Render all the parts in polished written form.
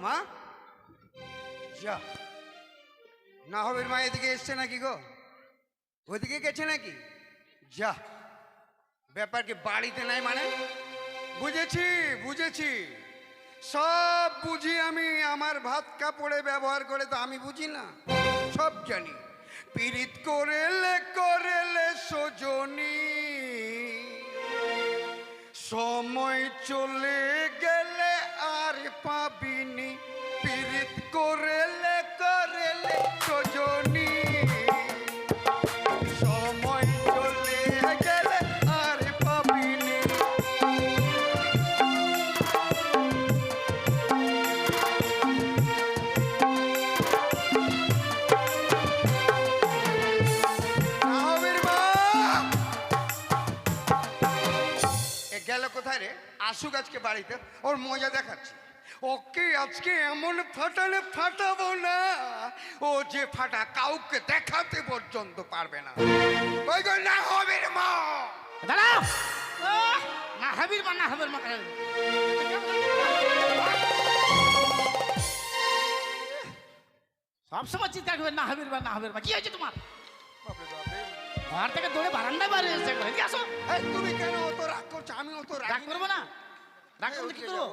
মা, যা। না হবের মা এদিকে এসছে নাকি গো? ওদিকে গেছে নাকি? যা, ব্যাপার কি বাড়িতে নাই মানে? বুঝেছি বুঝেছি, সব বুঝি আমি। আমার ভাত কাপড়ে ব্যবহার করে তো আমি বুঝি না, সব জানি। পীড়িত করেলে করেলে সজনী, সময় চলে গেলে আর পাবিনি। পীড়িত করেলে করেলে সজনী, সময় চলে গেলে আর পাবিনি। গেল কোথায় রে? আসুক আজকে বাড়িতে, ওর মজা দেখাচ্ছি। ওকে আজকে এমন ফাটালে ফাটাবো না, ও যে ফাটা কাউকে দেখাতে পর্যন্ত পারবে না। ওই গো না হবে রে মা, দাঁড়াও। না হাবির মা, না হাবির মা, সবসময় চিন্তা করবে না হাবির মা, না হাবির মা। কি হয়েছে তোমার? ঘর থেকে দৌড়ে বারান্দায় বাইরে এসে এদিকে আসো। তুমি কেন অত রাগ করছো? আমি অত রাগ করবো না, রাগ করলে কি করবো?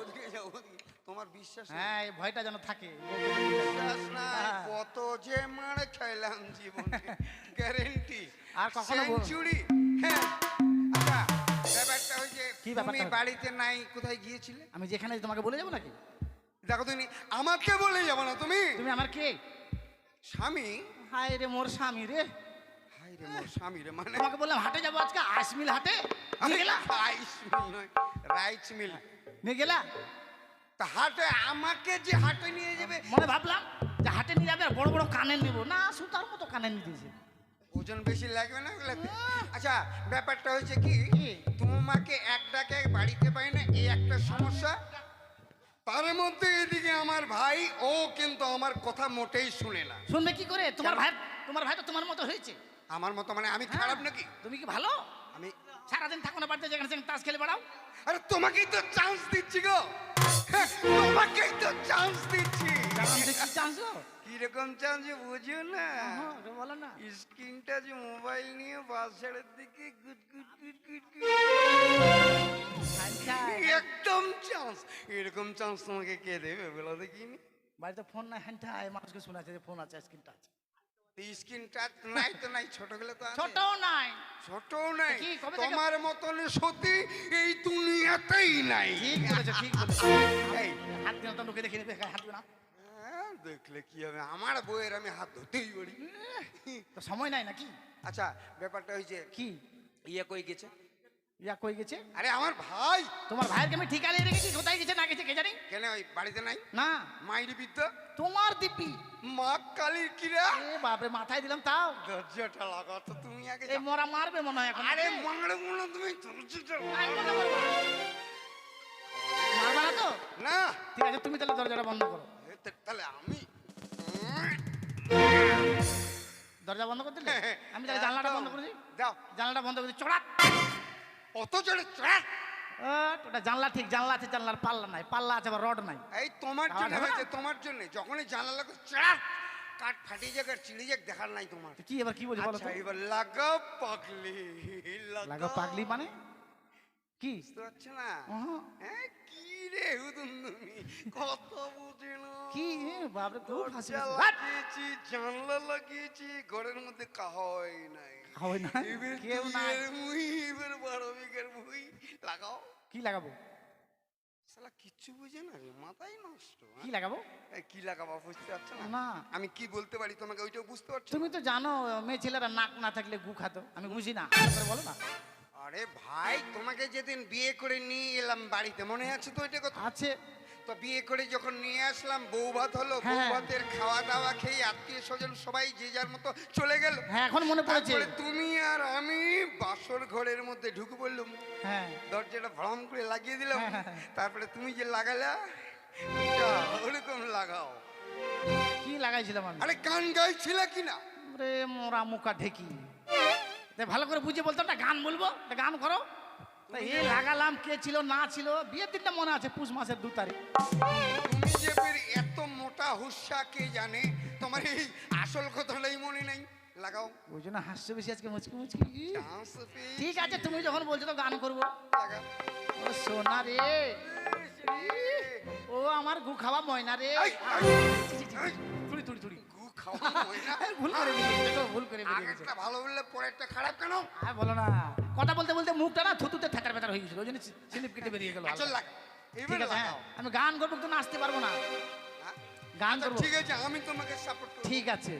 তোমার বিশ্বাস? হ্যাঁ, এই ভয়টা যেন থাকে। বিশ্বাস না, কত যে মার খাইলাম জীবনে, গ্যারেন্টি আর কখনো সেঞ্চুরি। হ্যাঁ, আচ্ছা ব্যাপারটা হয়েছে, কি তুমি বাড়িতে নাই, কোথায় গিয়েছিলে? আমি যেখানে তোমাকে বলে যাবো নাকি? দেখো তুমি আমাকে বলে যাবো না, তুমি তুমি আমার কে? স্বামী। হায় রে মোর স্বামী রে। হাই রে মোর স্বামী রে, মানে তোমাকে বললাম হাটে যাবো আজকে, আইসমিল হাটে নিয়ে গেলা। রাইস মিল নয়, রাইস মিল নিয়ে গেলা। তা হাটে আমাকে যে হাটে নিয়ে যাবে, মনে ভাবলাম যে হাটে নিয়ে যাবে আর বড় বড় কানের নেবো, না সুতার মতো কানের নিয়ে দিয়েছে। ওজন বেশি লাগবে না ওগুলাতে? আচ্ছা ব্যাপারটা হয়েছে কি, তোমাকে এক ডাকে বাড়িতে পাই না, এই একটা সমস্যা। তার মধ্যে এদিকে আমার ভাই, ও কিন্তু আমার কথা মোটেই শুনে না। শুনবে কি করে? তোমার ভাই তো তোমার মতো হয়েছে। আমার মতো মানে আমি খারাপ নাকি? তুমি কি ভালো? আমি সারাদিন থাকো না বাড়িতে, যেখানে তাস খেলে বেড়াও। আরে তোমাকেই তো চান্স দিচ্ছি গো, তোমাকেই তো চান্স দিচ্ছি। চান্স কিরকম চান্স বুঝো না? বলো না। স্ক্রিনটা যে মোবাইল নিয়ে বাসারের দিকে good good good good good, একদম চান্স। এরকম চান্স তোমাকে কে দেবে বলো দেখিনি? বাড়িতে ফোন নাই, হ্যান্ডা মানুষকে শোনা আছে যে ফোন আছে, স্ক্রিন টাচ। স্ক্রিন টাচ নাই তো নাই, ছোট গুলো তো আছে। ছোটও নাই, ছোটও নাই। কি কবে থেকে? তোমার মতন সতী এই দুনিয়াতেই নাই। ঠিক বলেছো, ঠিক বলেছো। এই হাত দিন তো লোকে দেখে নেবে, হাত দিও না। দেখলে কি হবে, আমার বইয়ের আমি হাত ধরতেই পারি। তো সময় নাই নাকি? আচ্ছা ব্যাপারটা হয়েছে কি? ইয়ে কই গেছে? ইয়া কই গেছে? আরে আমার ভাই। তোমার ভাইয়েরকে আমি ঠিকালে রেখেছি, কোথায় গেছে না গেছে কে জানি। কেন ওই বাড়িতে নাই? না, মাইরি বিদ্যা তোমার দিব্যি। মা কালীর কিরা। এ বাপরে, মাথায় দিলাম তাও। দরজাটা লাগাও তো তুমি আগে। এই মরা মারবে মনে হয় এখন। আরে মারবো না, তুমি দরজাটা মারবে না তো? না। ঠিক আছে, তুমি তাহলে দরজাটা বন্ধ করো। তাহলে আমি দরজা বন্ধ করে দিলে আমি তাহলে জানলাটা বন্ধ করে দিই। দাও জানলাটা বন্ধ করে দিই। চড়াক অত জোরে চড়াক। ওটা জানলা ঠিক, জানলা আছে, জানলার পাল্লা নাই, পাল্লা আছে আবার রড নাই। এই তোমার জন্য হয়েছে, তোমার জন্য। যখনই জানলা লাগো চড়াক, কাঠ ফাটিয়ে যাক আর চিড়ে যাক, দেখার নাই তোমার। কি এবার কি বলছি বলো তো? আচ্ছা এবার লাগাও পাগলি, লাগাও পাগলি মানে কি? বুঝতে পারছো না? হ্যাঁ কি রে হুদুন্দুমি, কত বুঝে না। কি বাপরে, খুব হাসি লাগিয়েছি, জানলা লাগিয়েছি, ঘরের মধ্যে কাহই নাই। হয় না, কেউ নাই। এবার 12 বিঘার মুই লাগাও। কি লাগাবো? শালা কিচ্ছু বুঝে না রে, মাথাই নষ্ট। কি লাগাবো? কি লাগাবো বুঝতে পারছো না? না আমি কি বলতে পারি তোমাকে, ওইটাও বুঝতে পারছো? তুমি তো জানো মেয়ে ছেলেরা নাক না থাকলে গু খাতো, আমি বুঝি না, বলো না। আরে ভাই, তোমাকে যেদিন বিয়ে করে নিয়ে এলাম বাড়িতে, মনে আছে তো ওইটা কথা? আছে তো বিয়ে করে যখন নিয়ে আসলাম, বউ ভাত হলো, বউ হ্যাঁ। ভাতের খাওয়া দাওয়া খেয়ে আত্মীয় স্বজন সবাই যে যার মতো চলে গেল। হ্যাঁ, এখন মনে পড়েছে। তারপরে তুমি আর আমি বাসর ঘরের মধ্যে ঢুকে পড়লাম, হ্যাঁ, দরজাটা ভ্রম করে লাগিয়ে দিলাম। হ্যাঁ। তারপরে তুমি যে লাগালা, ওইটা ওরকম লাগাও। কি লাগাইছিলাম আমি? আরে গান গাইছিলে কিনা? রে মোরা মুখা ঢেকি, ভালো করে বুঝে বলতো, একটা গান বলবো, একটা গান করো। তা এই লাগালাম, কে ছিল না ছিল, বিয়ের দিনটা মনে আছে, পুষ মাসের 2 তারিখ। তুমি যে ফের হুস্যা কে জানে, তোমার এই আসল কথাটাই মনে নেই। লাগাও। ওই জন্য হাসছে বেশি আজকে মুচকি মুচকি। চান্স পেয়েছি। ঠিক আছে, তুমি যখন বলছো তো গান করবো। লাগাও। ও সোনা রে, ও আমার গু খাওয়া ময়না রে। এই, এই, তুড়ি তুড়ি তুড়ি। গু খাওয়া ময়না। ভুল করে বেরিয়ে গেছে, ভুল করে বেরিয়ে গেছে। আগেরটা ভালো বললে পরেরটা খারাপ কেন? আর বলো না, কথা বলতে বলতে মুখটা না থুতুতে থাকার ভেতর হয়ে গেছিল, ওই জন্য স্লিপ কেটে বেরিয়ে গেল। চল লাগা। ঠিক এবারে আছে, হ্যাঁ, লাগাও। আমি গান করবো তো নাচতে পারবো না, হ্যাঁ? গান আচ্ছা, করবো। ঠিক আছে, আমি তোমাকে সাপোর্ট করব। ঠিক আছে।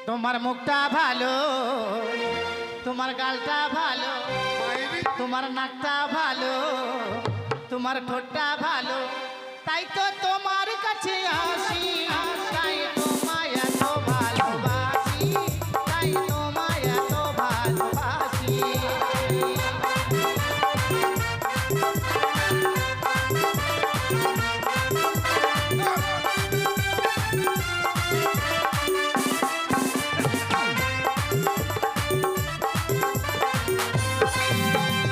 তোমার মুখটা ভালো, তোমার গালটা ভালো, মাইরি। তোমার নাকটা ভালো, তোমার ঠোঁটটা ভালো, তাই তো তোমার কাছে আসি, তাই তোমায় এত ভালোবাসি, তাই তোমায় এত ভালোবাসি।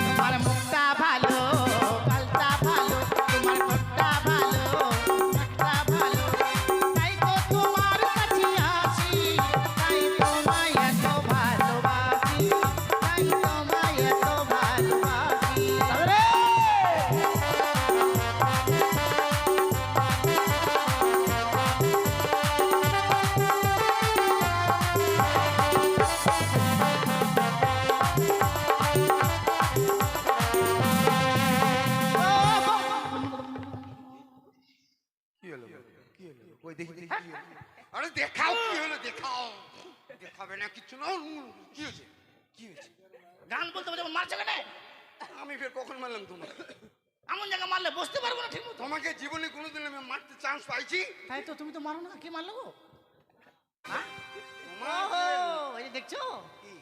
তোমার মুখটা ভালো, গালটা ভালো, তোমার ঠোঁটটা ভালো, নাকটা ভালো, তাই তো তোমার কাছে আসি, তাই তোমায় এত ভালোবাসি, তাই তোমায় এত ভালোবাসি। কি হলো? কি হলো? ওই দেখি দেখি কি হলো? আরে দেখাও কি হলো, দেখাও। দেখাবে না কিছু না। কি হয়েছে? কি হয়েছে? গান বলতে বলতে মারছো কেন? আমি ফের কখন মারলাম তোমাকে? এমন জায়গা মারলে বসতে পারবো না ঠিক মতো। তোমাকে জীবনে কোনোদিন আমি মারতে চান্স পাইছি? তাই তো, তুমি তো মারো না, কে মারলো গো? হ্যাঁ? তোমাকে এই যে দেখছো, কি?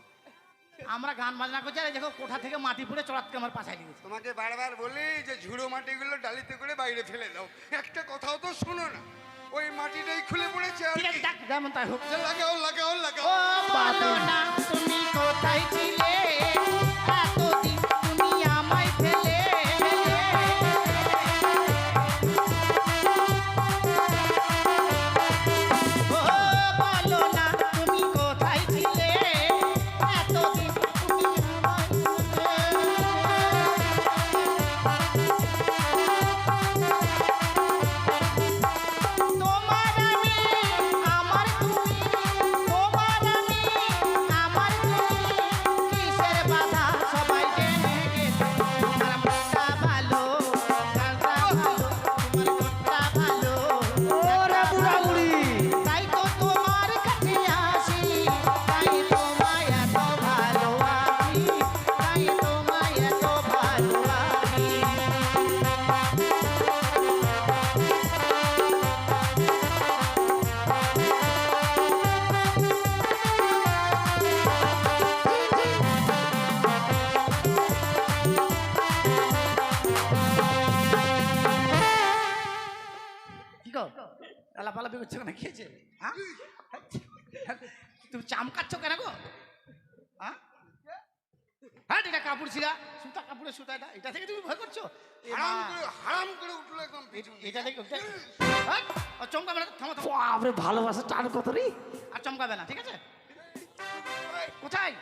আমরা গান বাজনা করছি, আর এই দেখো কোঠা থেকে মাটি পড়ে চড়াতকে আমার পাশায় লেগেছে। তোমাকে বারবার বলি যে ঝুড়ো মাটিগুলো ডালিতে করে বাইরে ফেলে দাও, একটা কথাও তো শোনো না। ওই মাটিটাই খুলে পড়েছে আর ঠিক আছে, কি। যাক, যেমন তাই হোক। লাগাও লাগাও লাগাও। ও বলো না তুমি কোথায় ছিলে, এতদিন তুমি আমায় ফেলে। ও বলো না তুমি কোথায় ছিলে, এতদিন তুমি আমায় তোমার আমি, আমার তুমি, তোমার আমি, আমার তুমি, কিসের বাধা সবাই জেনে গেছে। তোমার মুখটা ভালো, গালটা ভালো, তোমার ঠোঁটটা ভালো, ওরে বুড়াবুড়ি, তাই তো তোমার কাছে আসি, তাই তোমায় এত ভালোবাসি, তাই তোমায় এত ভালোবাসি। কি গো, লাফালাফি করছো কেন, খেয়েছে? হ্যাঁ, তুমি চামকাচ্ছ কেন গো? হ্যাঁ, হ্যাঁ, এটা কাপড় ছিলা, সুতা, কাপড়ের সুতা, এটা থেকে তুমি ভয় করছো? এ মা, হারাম করে উঠলো একদম পিছন দিয়ে। এটা দেখো, হ্যাঁ, আর চমকাবে না, থামো থামো। বাপরে, ভালোবাসা টান কত রে। আর চমকাবে না, ঠিক আছে? কোথায়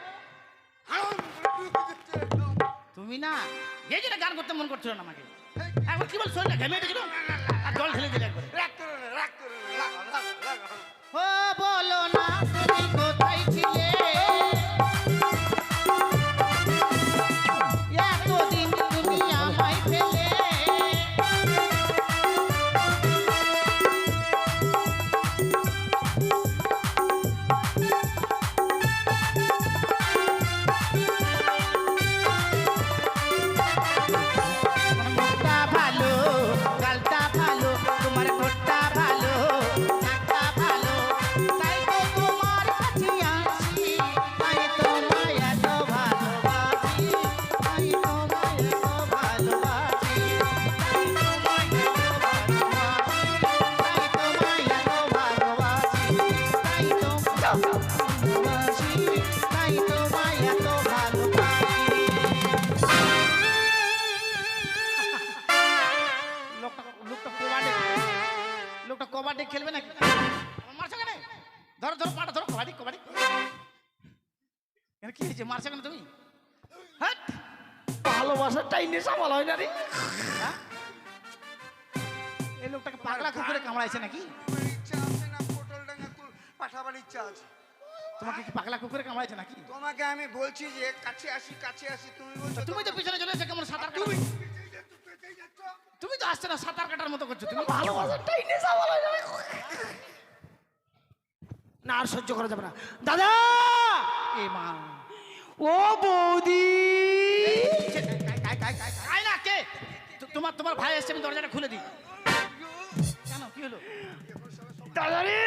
হারাম করে ঢুকে দিচ্ছে একদম। তুমি? না, এই যে গান করতে মন করছিল না আমাকে, এখন কি বল, শরীরটা ঘেমে উঠেছিল, আর জল ঢেলে দিলে একবারে। রাগ করো না, রাগ করো না, লাগাও লাগাও লাগাও। ও বলো না তুমি কোথায় ছিলে, এতদিন তুমি আমায় ফেলে। তোমার মুখটা ভালো, গালটা ভালো, তোমার কবাডি খেলবে নাকি? আমার মারছো কেন? ধরো ধরো পাটা ধরো, কবাডি কবাডি। এর কি হয়েছে, মারছো কেন তুমি? হ্যাঁ, ভালোবাসাটাই নেশা বলা হয় না রে। এই লোকটাকে পাগলা কুকুরে কামড়াইছে নাকি? ইচ্ছা আছে না পটল ডাঙ্গা তুল পাঠাবার ইচ্ছা আছে? তোমাকে কি পাগলা কুকুরে কামড়াইছে নাকি? তোমাকে আমি বলছি যে কাছে আসি তুমি বলছো তুমি তো পিছনে চলে এসে কেমন সাঁতার কাটা। তুমি পেতেই যাচ্ছ। তুমি তো আসছে না, সাঁতার কাটার মতো করছো তুমি। ভালোবাসাটাই নেশা বলা হয় না রে। না আর সহ্য করা যাবে না। দাদা, এ মা, ও বৌদি, কাই না কে? তোমার তোমার ভাই এসছে, আমি দরজাটা খুলে দিই। কেন, কি হলো? দাদা রে,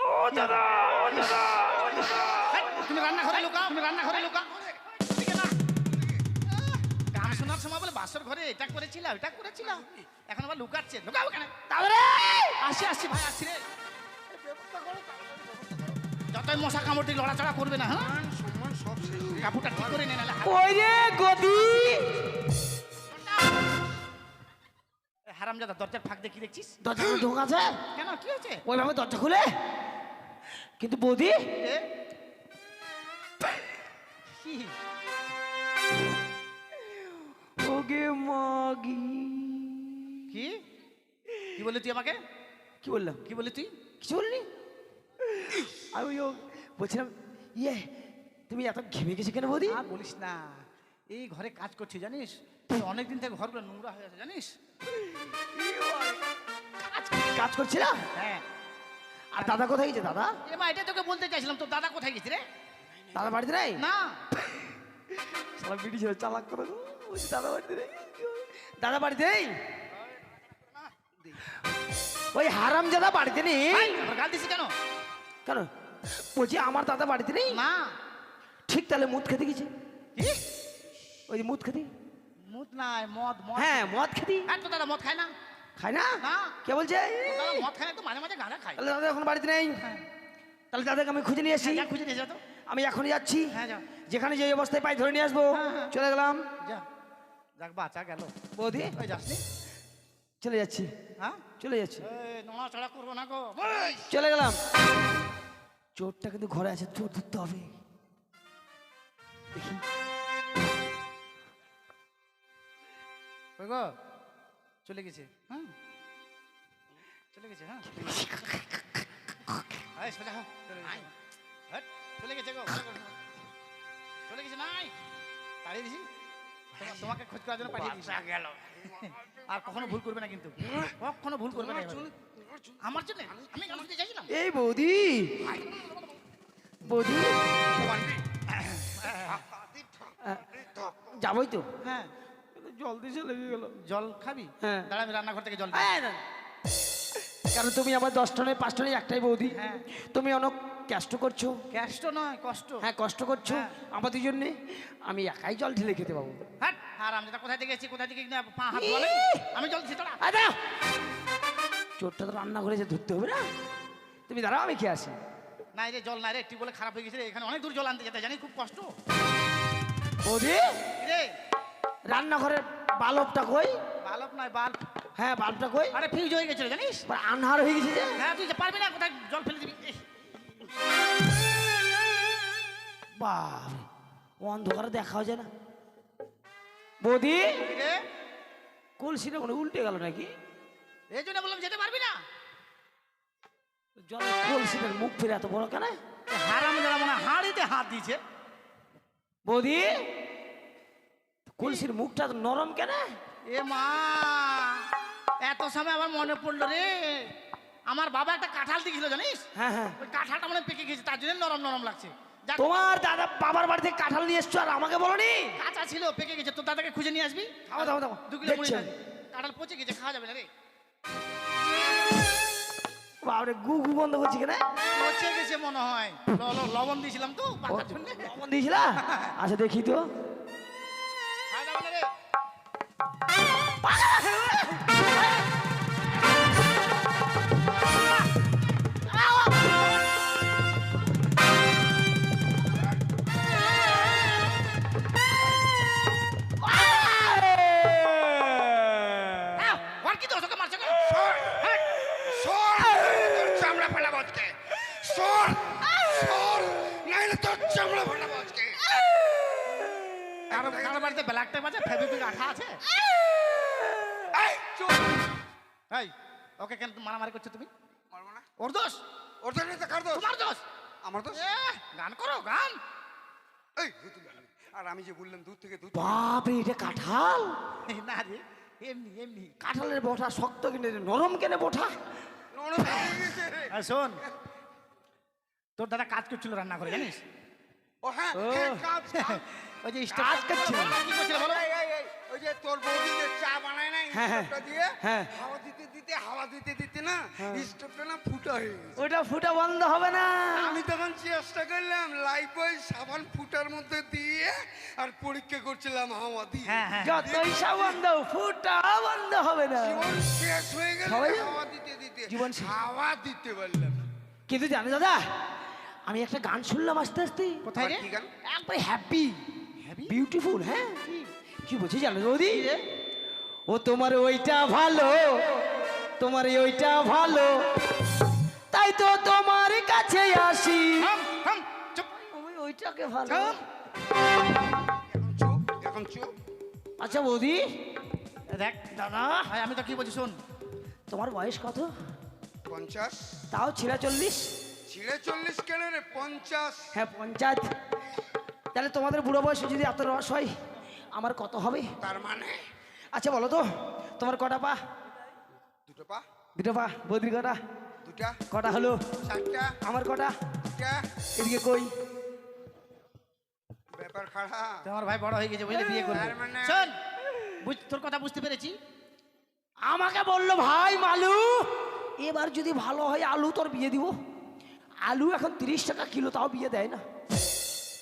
ও দাদা, ও দাদা, ও দাদা। এই, তুমি রান্নাঘরে লুকাও, তুমি রান্নাঘরে লুকাও। এদিকে না। গান শোনার সময় বলে বাসর ঘরে এটা করেছিলাম এটা করেছিলাম, এখন আবার লুকাচ্ছে। লুকাও কেন? দাদা রে, আসি আসি ভাই, আসছি রে। যতই মশা কামড়টি লড়াচড়া করবে না, হ্যাঁ? মান সম্মান সব শেষ। কাপড়টা ঠিক করে নে, নাহলে কই রে গদি? হারামজাদা দরজার ফাঁক দিয়ে কি দেখছিস? দরজা খুলে ঢোক আছে? কেন, কি হয়েছে? ওইভাবে দরজা খুলে? কিন্তু বৌদি, এ? কি? ওগে মাগি। কি কি বললি তুই আমাকে? কি বললাম? কি বললি তুই? কিছু বলিনি। আমি ও বলছিলাম, ইয়ে তুমি এত ঘেমে গেছো কেন বৌদি? আর বলিস না, এই ঘরে কাজ করছি জানিস, তুই অনেকদিন থেকে ঘরগুলো নোংরা হয়ে আছে জানিস। কাজ করছিলাম। হ্যাঁ। আর দাদা কোথায় গেছে? দাদা, এ মা, এটা তোকে বলতে চাইছিলাম, তোর দাদা কোথায় গেছে রে? দাদা বাড়িতে নেই? না, সালা বিড়ি ছিল চালাক করে গো। বলছি দাদা বাড়িতে নেই। দাদা বাড়িতে নেই? ওই হারামজাদা বাড়িতে নেই? ভাই, আবার গাল দিছিস কেন? কেন বলছি আমার দাদা বাড়িতে নেই? না। ঠিক তাহলে মুদ খেতে গেছে। কি? ওই যে মুদ খেতে। মুদ নাই, মদ মদ। হ্যাঁ মদ খেতে। হ্যাঁ, তোর দাদা মদ খায় না? খায় না? না। কে বলছে? তোর দাদা মদ খায় না, তো মাঝে মাঝে গাঁজা খায়। তাহলে দাদা এখন বাড়িতে নেই। হ্যাঁ। তাহলে দাদাকে আমি খুঁজে নিয়ে আসি। হ্যাঁ, যা খুঁজে নিয়ে যা তো। আমি এখনই যাচ্ছি। হ্যাঁ, যা যেখানে যে অবস্থায় পাই ধরে নিয়ে আসবো। হ্যাঁ, হ্যাঁ। চলে গেলাম। যা। যাক, বাঁচা গেল। বৌদি, ওই যাসনি? চলে যাচ্ছি, হ্যাঁ, চলে যাচ্ছি, এই নড়াচড়া করবো না গো। চলে গেলাম। চোরটা কিন্তু ঘরে আছে, চোর ধরতে হবে। দেখি কই গো? চলে গেছে। হ্যাঁ, চলে গেছে। হ্যাঁ, এই সোজা হও, চলে গেছে। হ্যাট, চলে গেছে গো, ভালো করে শোনো। চলে গেছে নাই, পাঠিয়ে দিছি। তোমাকে খোঁজ করার জন্য পাঠিয়ে দিছি। গেল আর কখনো ভুল করবে না কিন্তু, কখনো ভুল করবে না এভাবে। আমার জন্য আমি গান শুনতে চাইছিলাম। এই বৌদি, বৌদি যাবই তো। হ্যাঁ, জল দিছে লেগে গেল। জল খাবি? হ্যাঁ। দাঁড়া, আমি রান্নাঘর থেকে জল দিই। কারণ তুমি আমার 10 টনে 5 টনে একটাই বৌদি। হ্যাঁ। তুমি অনেক কষ্ট করছো। কষ্ট নয়, কষ্ট। হ্যাঁ কষ্ট করছো হ্যাঁ। আমাদের জন্যে। আমি একাই জল ঢেলে খেতে পাবো। হ্যাট, আর আমি কোথায় থেকে এসেছি, কোথায় থেকে পা হাত ধোয়ালে আমি জল দিচ্ছি। দাঁড়া। আচ্ছা, চোরটা তো রান্না করে যে ধরতে হবে না। তুমি দাঁড়াও, আমি খেয়ে আসি। নাই রে, জল নাই রে, টিউবওয়েল খারাপ হয়ে গেছে রে, এখানে অনেক দূর জল আনতে যেতে জানি, খুব কষ্ট বৌদি, রে। রান্নাঘরের বাল্বটা কই? বাল্ব নয়, বাল্ব। হ্যাঁ বাল্বটা কই? আরে ফিউজ হয়ে গেছিল জানিস। আবার আনহার হয়ে গেছে যে। হ্যাঁ, তুই যে পারবি না, কোথায় জল ফেলে দিবি। বাহ, অন্ধকারে দেখাও যায় না। বৌদি, রে, কলসিটা মনে হয় উল্টে গেল নাকি? এই জন্য বললাম যেতে পারবি না। জল কলসিটার মুখ ফিরে এত বড় কেন? হারাম যারা মনে হয় হাঁড়িতে হাত দিয়েছে। বৌদি, কলসির মুখটা তো নরম কেন? এ মা, এত সময় আমার মনে পড়লো রে, আমার বাবা একটা কাঁঠাল দিয়েছিল জানিস। হ্যাঁ হ্যাঁ, ওই কাঁঠালটা মানে পেকে গেছে, তার জন্য নরম নরম লাগছে। যাক, তোমার দাদা বাবার বাড়ি থেকে কাঁঠাল নিয়ে এসছো আর আমাকে বলনি? কাঁচা ছিল, পেকে গেছে, তোর দাদাকে খুঁজে নিয়ে আসবি। থামো থামো থামো, 2 কিলো মুড়ি দেখছি নিয়ে আসবি। কাঁঠাল পচে গেছে, খাওয়া যাবে না রে। বাবরে, গু গু বন্ধ করছি কেন? পচে গেছে মনে হয়, লবণ দিয়েছিলাম তো পাকার জন্য। লবণ দিয়েছিলা? আচ্ছা দেখি তো। খাওয়া যাবে না রে। হ্যাঁ, ওর কি দোষ, ওকে মারছে কেন? হ্যাঁ, রাখতে পারছে ফেভিকুইক আঠা আছে? এই চুপ। এই ওকে কেন মারামারি করছো তুমি? মারবো না। ওর দোষ? ওর জন্য তো কার দোষ? তোমার দোষ। আমার দোষ? গান করো গান। এই তুই গান। আর আমি যে বললাম দূর থেকে দূর। বাপরে এটা কাঁঠাল? না রে এমনি এমনি। কাঁঠালের বোঠা শক্ত কিনে নরম কেনে বোঠা? নরম হয়ে গেছে রে। শোন, তোর দাদা কাজ করছিল রান্না করে জানিস? ও হ্যাঁ, কাজ। ওই যে কাজ করছিল। কি করছিল বলো? এই, ওই যে তোর বৌদি যে চা বানায় না হ্যাঁ, হ্যাঁ। স্টোভটা দিয়ে হ্যাঁ। হাওয়া দিতে দিতে না স্টোভটা না ফুটা হয়ে গেছে। ওটা ফুটা বন্ধ হবে না। আমি তখন চেষ্টা করলাম লাইফবয় সাবান ফুটার মধ্যে দিয়ে আর পরীক্ষা করছিলাম হাওয়া দিয়ে। হ্যাঁ হ্যাঁ যতই সাবান দাও ফুটা বন্ধ হবে না। জীবন শেষ হয়ে গেল সবাই হাওয়া দিতে দিতে। জীবন শেষ। হাওয়া দিতে পারলাম না। কিন্তু জানো দাদা, আমি একটা গান শুনলাম আস্তে আস্তে, কোথায় রে? কি গান? একবার হ্যাপি বিউটিফুল। হ্যাঁ কি বলছি জানো বৌদি? ও তোমার ওইটা ভালো, তোমার ওইটা ভালো, তাই তো তোমার কাছে আসি। থাম, থাম, চুপ, আমি ওইটাকে ভালো। থাম। এখন চুপ। আচ্ছা বৌদি, দেখ দাদা ভাই আমি তো কি বলছি শোন। তোমার বয়স কত? 50। তাও 46? 46 কেন রে? 50। হ্যাঁ 50। তাহলে তোমাদের বুড়ো বয়সে যদি এত রস হয়, আমার কত হবে? তার মানে আচ্ছা বলো তো, তোমার কটা পা? দুটো পা, দুটো পা। বৌদির কটা? দুটা, কটা হলো? চারটা, আমার কটা? দুটা। এদিকে কই? ব্যাপার খারাপ। তোমার ভাই বড় হয়ে গেছে বুঝলে, বিয়ে করবে। তার মানে- শোন, তোর কথা বুঝতে পেরেছি। আমাকে বললো ভাই মালু, এবার যদি ভালো হয় আলু তোর বিয়ে দিব। আলু এখন 30 টাকা কিলো, তাও বিয়ে দেয় না।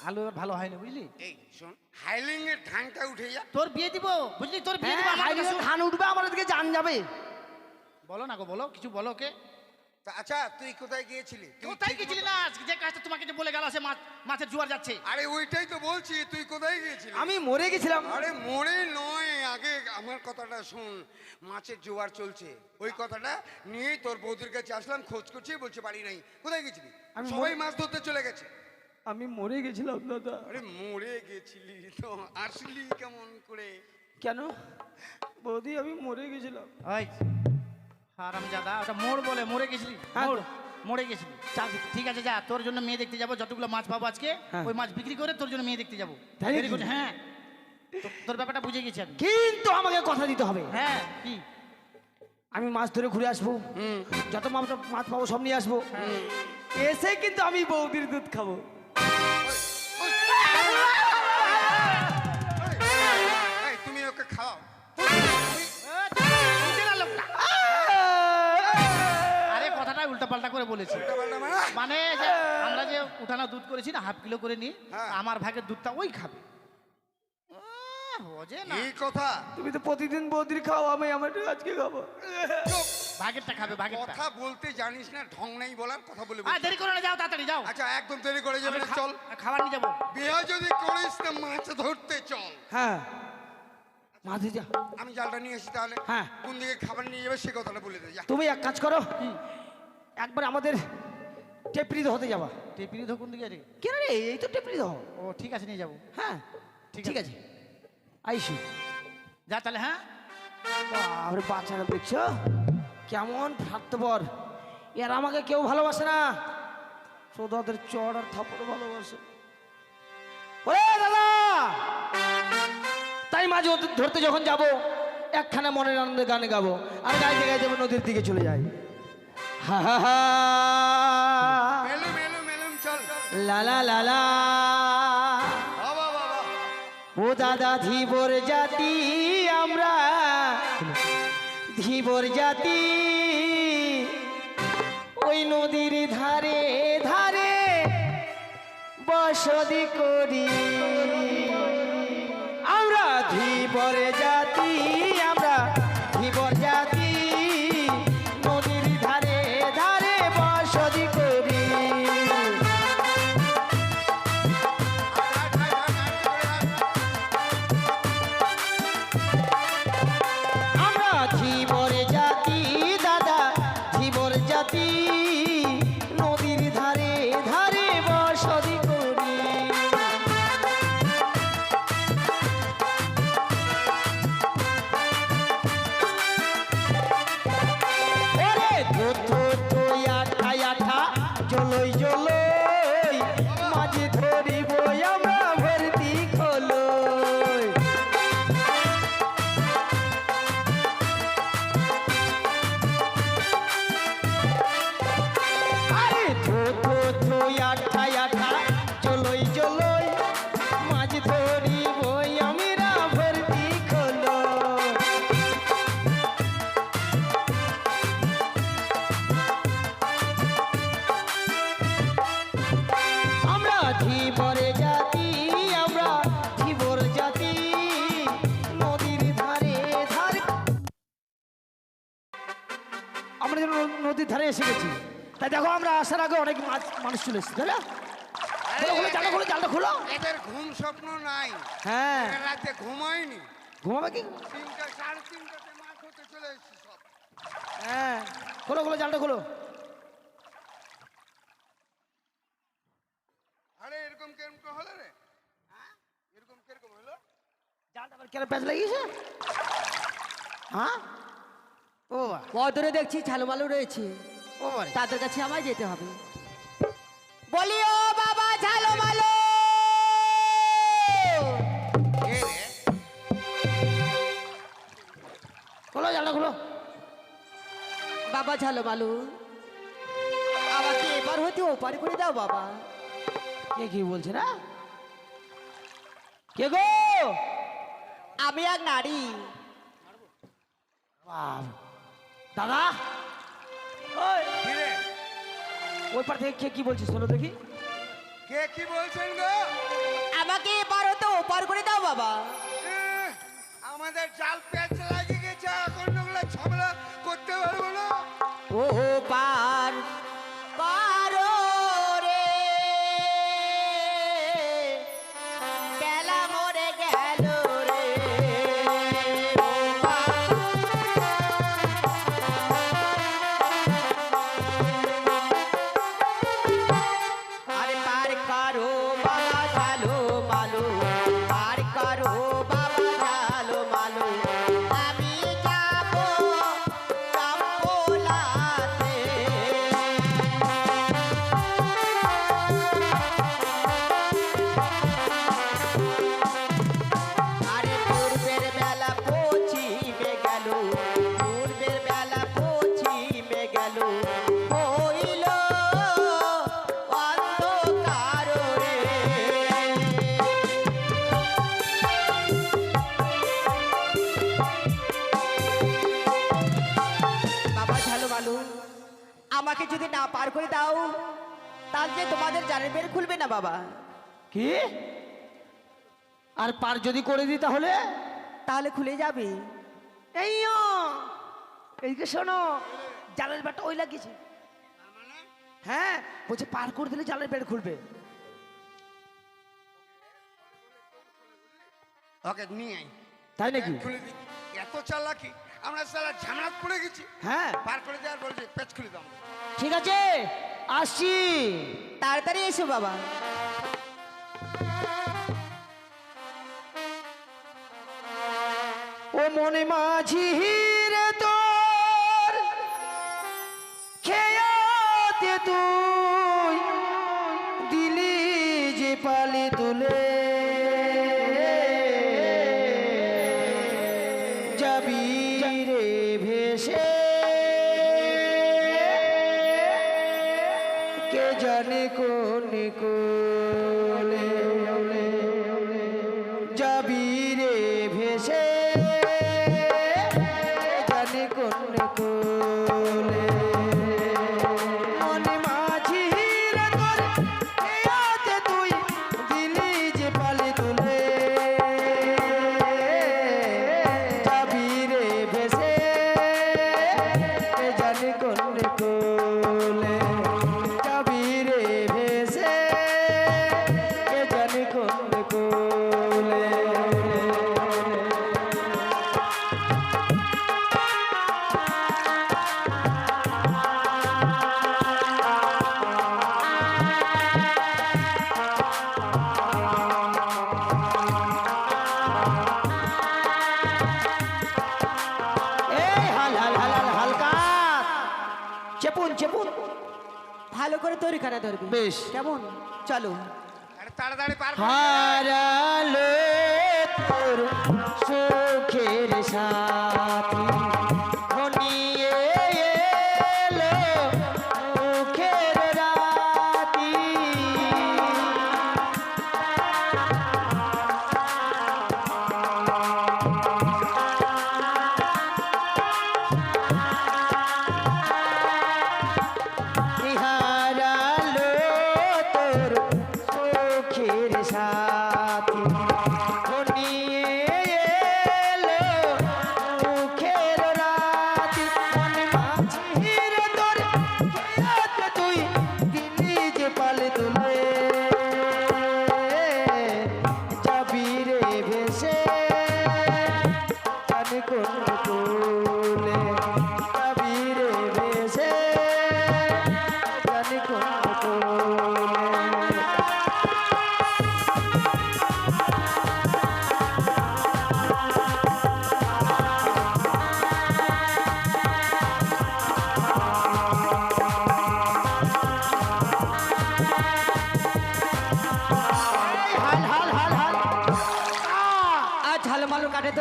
আলু এবার ভালো হয়নি বুঝলি? এই শোন, হাইলিং এর ধানটা উঠে যা। তোর বিয়ে দিব বুঝলি, তোর বিয়ে দিব। হ্যাঁ, আমার কথা হাইলিংয়ে শোন। ধান উঠবে, আমার দিকে জান যাবে। বলো না গো, বলো কিছু বলো কে। তা আচ্ছা তুই কোথায় গিয়েছিলি? তুই কোথায় ঠিক গেছিলি মতো- না? যে কাজটা তোমাকে যে বলে গেল সে মাছের জোয়ার যাচ্ছে। আরে ওইটাই তো বলছি, তুই কোথায় গিয়েছিলি? আমি মরে গেছিলাম। আরে মোড়ে নয়, আগে আমার কথাটা শোন। মাছের জোয়ার চলছে, ওই কথাটা নিয়েই তোর বৌদির কাছে আসলাম, খোঁজ করছি, বলছে বাড়ি নাই। কোথায় গেছিলি? আমি সবাই মাছ ধরতে চলে গেছে। আমি মরে গেছিলাম দাদা। আরে মরে গেছিলি তো আসলি কেমন করে? কেন বৌদি, আমি মরে গেছিলাম। ওই হারামজাদা, ওটা মোড় বলে, মরে গেছিলি? হ্যাঁ তো। মোড়, মরে গেছিলি। ঠিক আছে যা, তোর জন্য মেয়ে দেখতে যাবো। যতগুলো মাছ পাবো আজকে হ্যাঁ। ওই মাছ বিক্রি করে তোর জন্য মেয়ে দেখতে যাবো। তাই Very নাকি? good, হ্যাঁ তোর ব্যাপারটা বুঝে গেছি আমি। কিন্তু আমাকে কথা দিতে হবে। হ্যাঁ কি? আমি মাছ ধরে ঘুরে আসবো, যত মাছ পাবো সব নিয়ে আসবো। এসে কিন্তু আমি বৌদির দুধ খাবো। এই, তুমি ওকে খাওয়াও। বুঝে না লোকটা। আরে কথাটা উল্টাপাল্টা করে বলেছি। উল্টাপাল্টা মানে? মানে যে আমরা যে উঠানো দুধ করেছি না, 1/2 কিলো করে নি, হ্যাঁ। আমার ভাগের দুধটা ওই খাবে। বোঝে না, এই কথা তুমি তো প্রতিদিন বৌদির খাও, আমি আমার আজকে খাবো। চুপ। ভাগেরটা খাবে, ভাগেরটা। কথা বলতে জানিস না, ঢং নেই বলার, কথা বলে আর বলছিস। দেরি করো না, যাও তাড়াতাড়ি যাও। আচ্ছা একদম দেরি করে যাবে না, চল। খাবার নিয়ে যাবো। বিয়ে যদি করিস না মাছ ধরতে চল। হ্যাঁ মাঝে যা। আমি জালটা নিয়ে আসি তাহলে। হ্যাঁ। কোন দিকে খাবার নিয়ে যাবে সে কথাটা বলে দে যা। তুমি এক কাজ করো, একবার আমাদের টেপরি হতে যাবা। টেপিরি ধো কোন দিকে রে? কেন রে, এই তো টেপরি দহ। ও ঠিক আছে, নিয়ে যাবো। হ্যাঁ ঠিক ঠিক আছে, আইসি। যা তাহলে। হ্যাঁ বাপরে, বাচ্চারা দেখছো কেমন স্বার্থপর। এর আমাকে কেউ ভালোবাসে না, শুধু ওদের চড় আর থাপড় ভালোবাসে। ওরে দাদা, তাই মাঝে ওদের ধরতে যখন যাব, একখানা মনের আনন্দে গানে গাবো, আর গাইতে গাইতে নদীর দিকে চলে যাই। হা হা হা, মেলুম মেলুম মেলুম চল। লা লা লা লা। বাবা বাবা। ও দাদা ধীবর জাতি আমরা, ধীবর জাতি ওই নদীর ধারে ধারে বসতি করি। আমরা ধীবর জাতি, আমরা ধীবর জাতি নদীর ধারে ধারে বসতি করি। আমরা ধীবর জাতি দাদা, ধীবর জাতি নদীর ধারে ধারে বসতি করি। আমরা যেন নদীর ধারে এসে গেছি। তাই দেখো আমরা আসার আগে অনেক মানুষ চলে এসেছে, তাই না? খোলো, খোলো, জালটা খোলো, জালটা খোলো। এদের ঘুম স্বপ্ন নাই, হ্যাঁ, এরা রাতে ঘুমায়নি। ঘুমাবে কি? 3টা 3:30টাতে মাছ হতে চলে এসেছি সব। হ্যাঁ, খোলো, খোলো, জালটা খোলো। আরে এরকম কেরকম করে হলো রে? হ্যাঁ, এরকম কিরকম হলো? জালটা আবার কেন প্যাঁচ লাগিয়েছে? হ্যাঁ, ও বাবা, বদরে দেখছি ঝালুমালু রয়েছে, ও বাবা রে। তাদের কাছে আমায় যেতে হবে। বলিও বাবা ঝালুমালু, কে রে? খোলো, জালটা খোলো। বাবা ঝালুমালু, আমাকে এবার হতে ওপার করে দাও বাবা। কে কি বলছে না? কে গো? আমি এক নারী। বাবা, দাদা, ওই কি রে? ওই পার থেকে কে কি বলছিস শোনো দেখি। কে কি বলছেন গো? আমাকে এবার হতে ওপার করে দাও বাবা। এহ, আমাদের জাল প্যাচ লাগিয়ে গেছে, এখন ওগুলো ঝামেলা করতে পারবো না। ও পার পারো রে, বেলা মরে গেল রে। ও পার, আরে পার করো বাবা ঝালো মালো, পার করো বাবা ঝালো মালো। আমি যাবো রামপোলাতে। আরে পূর্বের বেলা পশ্চিমে গেল, পূর্বের বেলা পশ্চিমে গেল, হইল অন্ধকার রে। বাবা ঝালুমালু, আমাকে যদি না পার করে দাও তাহলে যে তোমাদের জালের বের খুলবে না বাবা। কি? আর পার যদি করে দিই তাহলে? তাহলে খুলে যাবে। এই ও, এইকে শোনো, জালের বেড়টা ওই লাগিয়েছে। হ্যাঁ, বলছে পার করে দিলে জালের বেড় খুলবে। ওকে নিয়ে আই, তাই নাকি? খুলে দিই। এত চালাকি, আমরা সালা ঝামেলা পড়ে গেছি। হ্যাঁ, পার করে দেওয়ার বলছে পেচ খুলে দাও। ঠিক আছে, আসছি। তাড়াতাড়ি এসো বাবা। ও মনে মাঝি রে তোর খেয়াতে তুই দিলি যে পালি তুলে যাবি রে ভেসে কে জানে কোন কোলে যাবি রে ভেসে জানে কোন কোলে মনে মাঝি রে তোর খেয়াতে তুই দিলি যে পালি তুলে যাবি রে ভেসে জানে কোন কোলে যাবি রে ভেসে জানে কোন কোলে এই হাল হাল হাল হাল হালকা চেপুন চেপুন ভালো করে তরিখানা ধরবে। বেশ। কেমন? চলো। আরে তাড়াতাড়ি পার করে। হারালো তোর সুখের সাথী ঘনিয়ে এলো মুখের রাতি হারালো তোর সুখের সাথী ঘনিয়ে এলো মুখের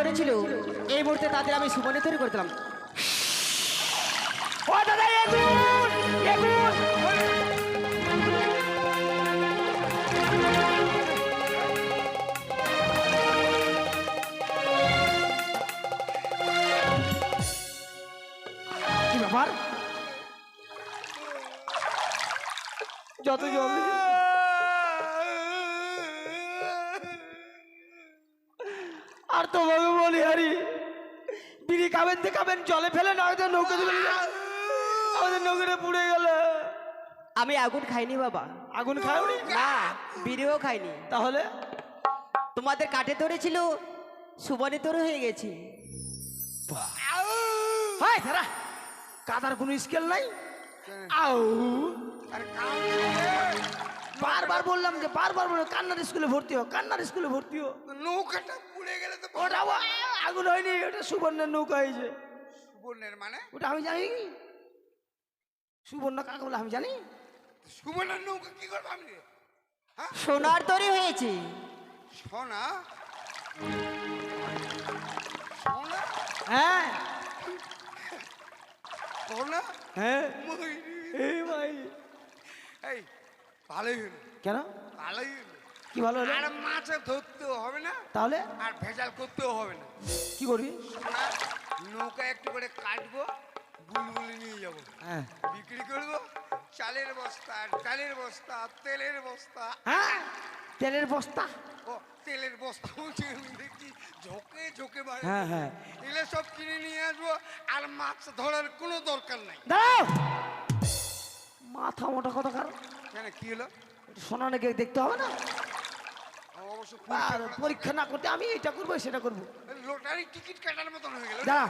ধরেছিল এই মুহূর্তে তাদের আমি সুবর্ণে তৈরি করে দিলাম। ও দাদা এগুন এগুন কি ব্যাপার যত জল আর তোমাকে বলি হারি বিড়ি খাবেন তো খাবেন জলে ফেলে না হয়তো নৌকা তুলে আমাদের নৌকাটা পুড়ে গেল। আমি আগুন খাইনি বাবা, আগুন খাওনি না বিড়িও খাইনি। তাহলে তোমাদের কাঠে ধরেছিল সুবর্ণে তৈরি হয়ে গেছি। হাই তারা কাদার কোনো স্কেল নাই। আউ আরে কাম বারবার বললাম যে বারবার বলে কান্নার স্কুলে ভর্তি হো, কান্নার স্কুলে ভর্তি হো। নৌকাটা পুড়ে গেলে তো ওটা আগুন হয়নি, ওটা সুবর্ণের নৌকা হয়েছে। সুবর্ণের মানে ওটা আমি জানি কি সুবর্ণ কাকে বলে আমি জানি। সুবর্ণের নৌকা কি করবো আমি রে? হ্যাঁ সোনার তৈরি হয়েছে। সোনা সোনা হ্যাঁ সোনা হ্যাঁ মই। এই ভাই এই ভালোই হলো, কেন ভালোই হলো। কি ভালো হলো আর মাছে ধরতেও হবে না তাহলে আর ভেজাল করতেও হবে না। কি করবি? সোনা নৌকা একটু করে কাটবো, বুলবুলি নিয়ে যাবো, হ্যাঁ বিক্রি করবো। চালের বস্তা, ডালের বস্তা, তেলের বস্তা। হ্যাঁ তেলের বস্তা। ও তেলের বস্তা বলছি, আমি দেখছি ঝোঁকে ঝোঁকে বাড়ি। হ্যাঁ হ্যাঁ এগুলো সব কিনে নিয়ে আসবো, আর মাছ ধরার কোনো দরকার নাই। দাঁড়াও মাথা মোটা কথা কারণ কেন কি হলো? সোনা নাকি দেখতে হবে না? অবশ্য আর পরীক্ষা না করতে আমি এটা করবো সেটা করবো। লটারি টিকিট কাটার মতন হয়ে গেল। দাঁড়া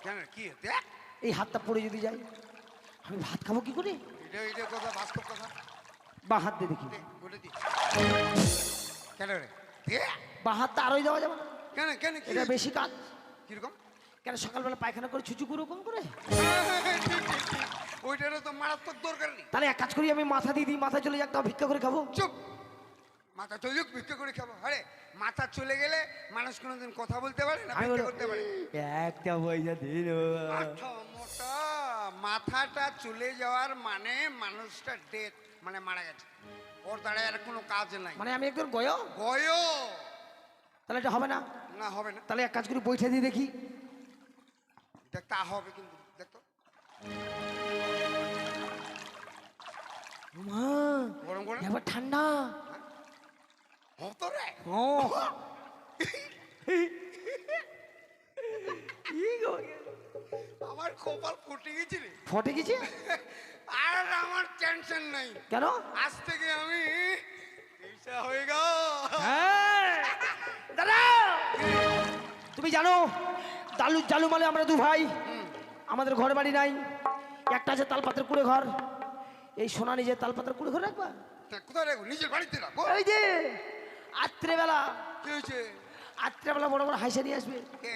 কেন কি দেখ, এই হাতটা পড়ে যদি যাই আমি ভাত খাবো কি করে? এটা কথা বাস্তব কথা। বা হাত দিয়ে দেখি। দে, বলে দি। কেন রে দে। বা হাতটা আরোই দেওয়া যাবে না? কেন কেন কি এটা বেশি কাজ। কিরকম? কেন সকালবেলা পায়খানা করে ছুচু করে ওরকম করে? ঠিক, ঠিক, ঠিক। ওইটারও তো মারাত্মক দরকার নেই। তাহলে এক কাজ করি আমি মাথা দিয়ে দিই, মাথা চলে যাক তাও ভিক্ষা করে খাবো। চুপ, মাথা চলে ভিক্ষা করে খাবো। আরে মাথা চলে গেলে মানুষ কোনোদিন কথা বলতে পারে না, আমি ভিক্ষা বলবো, করতে পারে। একটা পয়সা দিন মাথা মোটা, মাথাটা চলে যাওয়ার মানে মানুষটা ডেথ, মানে মারা গেছে, ওর দাঁড়ায় আর কোনো কাজ নাই। মানে আমি একদম গয়। গয় তাহলে এটা হবে না? না, হবে না। তাহলে এক কাজ করি বইটা দিয়ে দেখি। দেখ তা হবে কিন্তু, দেখতো মা গরম করে এবার ঠান্ডা। হতো রে। ও ই গো, আমার কপাল ফুটে গেছে রে। ফটে গেছে। আর আমার টেনশন নাই, কেন? আজ থেকে আমি এইসা হয়ে গেল। হ্যাঁ দাদা তুমি জানো জালু জালু মানে আমরা দু ভাই, আমাদের ঘর বাড়ি নাই। একটা আছে তালপাত্রের কুড়ে ঘর, এই সোনা নিজের তালপাত্রের কুড়ে ঘর রাখবা। তা কোথায় রাখবো? নিজের বাড়িতে রাখবো। এই যে রাত্রেবেলা, কি হয়েছে? রাত্রেবেলা বড় বড় হাইসা নিয়ে আসবে কে?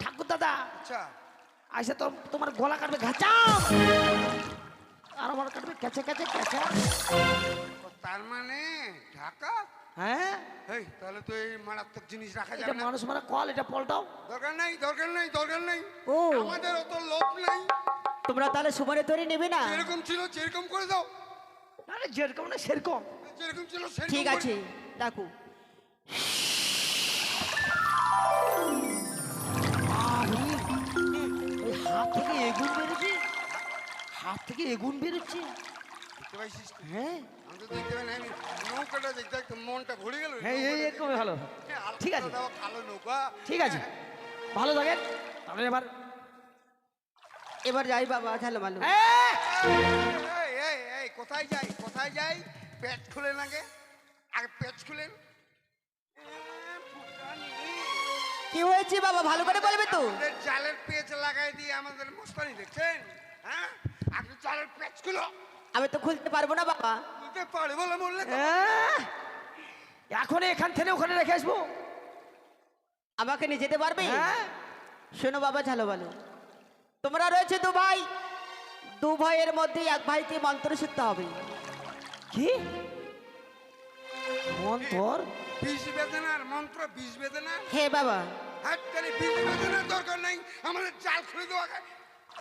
ঠাকুর দাদা। আচ্ছা, আইসা তো তোমার গলা কাটবে ঘাচা, আর আমার কাটবে ক্যাচে ক্যাচে ক্যাচা। ও তার মানে ঢাকা। হ্যাঁ এই তাহলে তো এই মারাত্মক জিনিস রাখা এটা যাবে না। মানুষ মারা কল, এটা পল্টাও। দরকার নাই, দরকার নাই, দরকার নাই। ও আমাদের অত লোভ নাই। তোমরা তাহলে সুবর্ণে তৈরি নেবে না? যেরকম ছিল সেরকম করে দাও। আরে যেরকম না সেরকম। যেরকম ছিল সেরকম ঠিক করে- আছে ডাকু। আরে, ওই হাত থেকে এগুন বেরোচ্ছে, হাত থেকে এগুন বেরোচ্ছে। দেখতে পাইছিস তো? হ্যাঁ আমি তো দেখতে পাই না, আমি নৌকাটা দেখতে দেখতে মনটা ভরে গেল। হ্যাঁ এই এরকমই ভালো। ঠিক আছে ভালো নৌকা। ঠিক আছে ভালো থাকেন তাহলে এবার। এবার যাই বাবা, ঝালো মালো। এই এই এই কোথায় যাই, কোথায় যাই? পেট খুলেন আগে, আগে পেট খুলেন। কি হয়েছে বাবা, ভালো করে বলবে তো? আমাদের জালের পেঁচ লাগাই দিয়ে আমাদের মস্তানি দেখছেন? হ্যাঁ, আপনি জালের পেঁচ খুলো। আমি তো খুলতে পারবো না বাবা। খুলতে পারে বলে বললে তো। এখন এখান থেকে ওখানে রেখে আসবো। আমাকে নিয়ে যেতে পারবে? হ্যাঁ শোনো বাবা ঝালো বলো, তোমরা রয়েছে দু ভাই, দু ভাইয়ের মধ্যে এক ভাইকে মন্ত্র শিখতে হবে। কি মন্তর বিষ বেদনার মন্ত্র, বিষ বেদনার। হে বাবা, হাত তাহলে বিষ বেদনার দরকার নাই, আমাদের চাল খুলে দেওয়া খায়।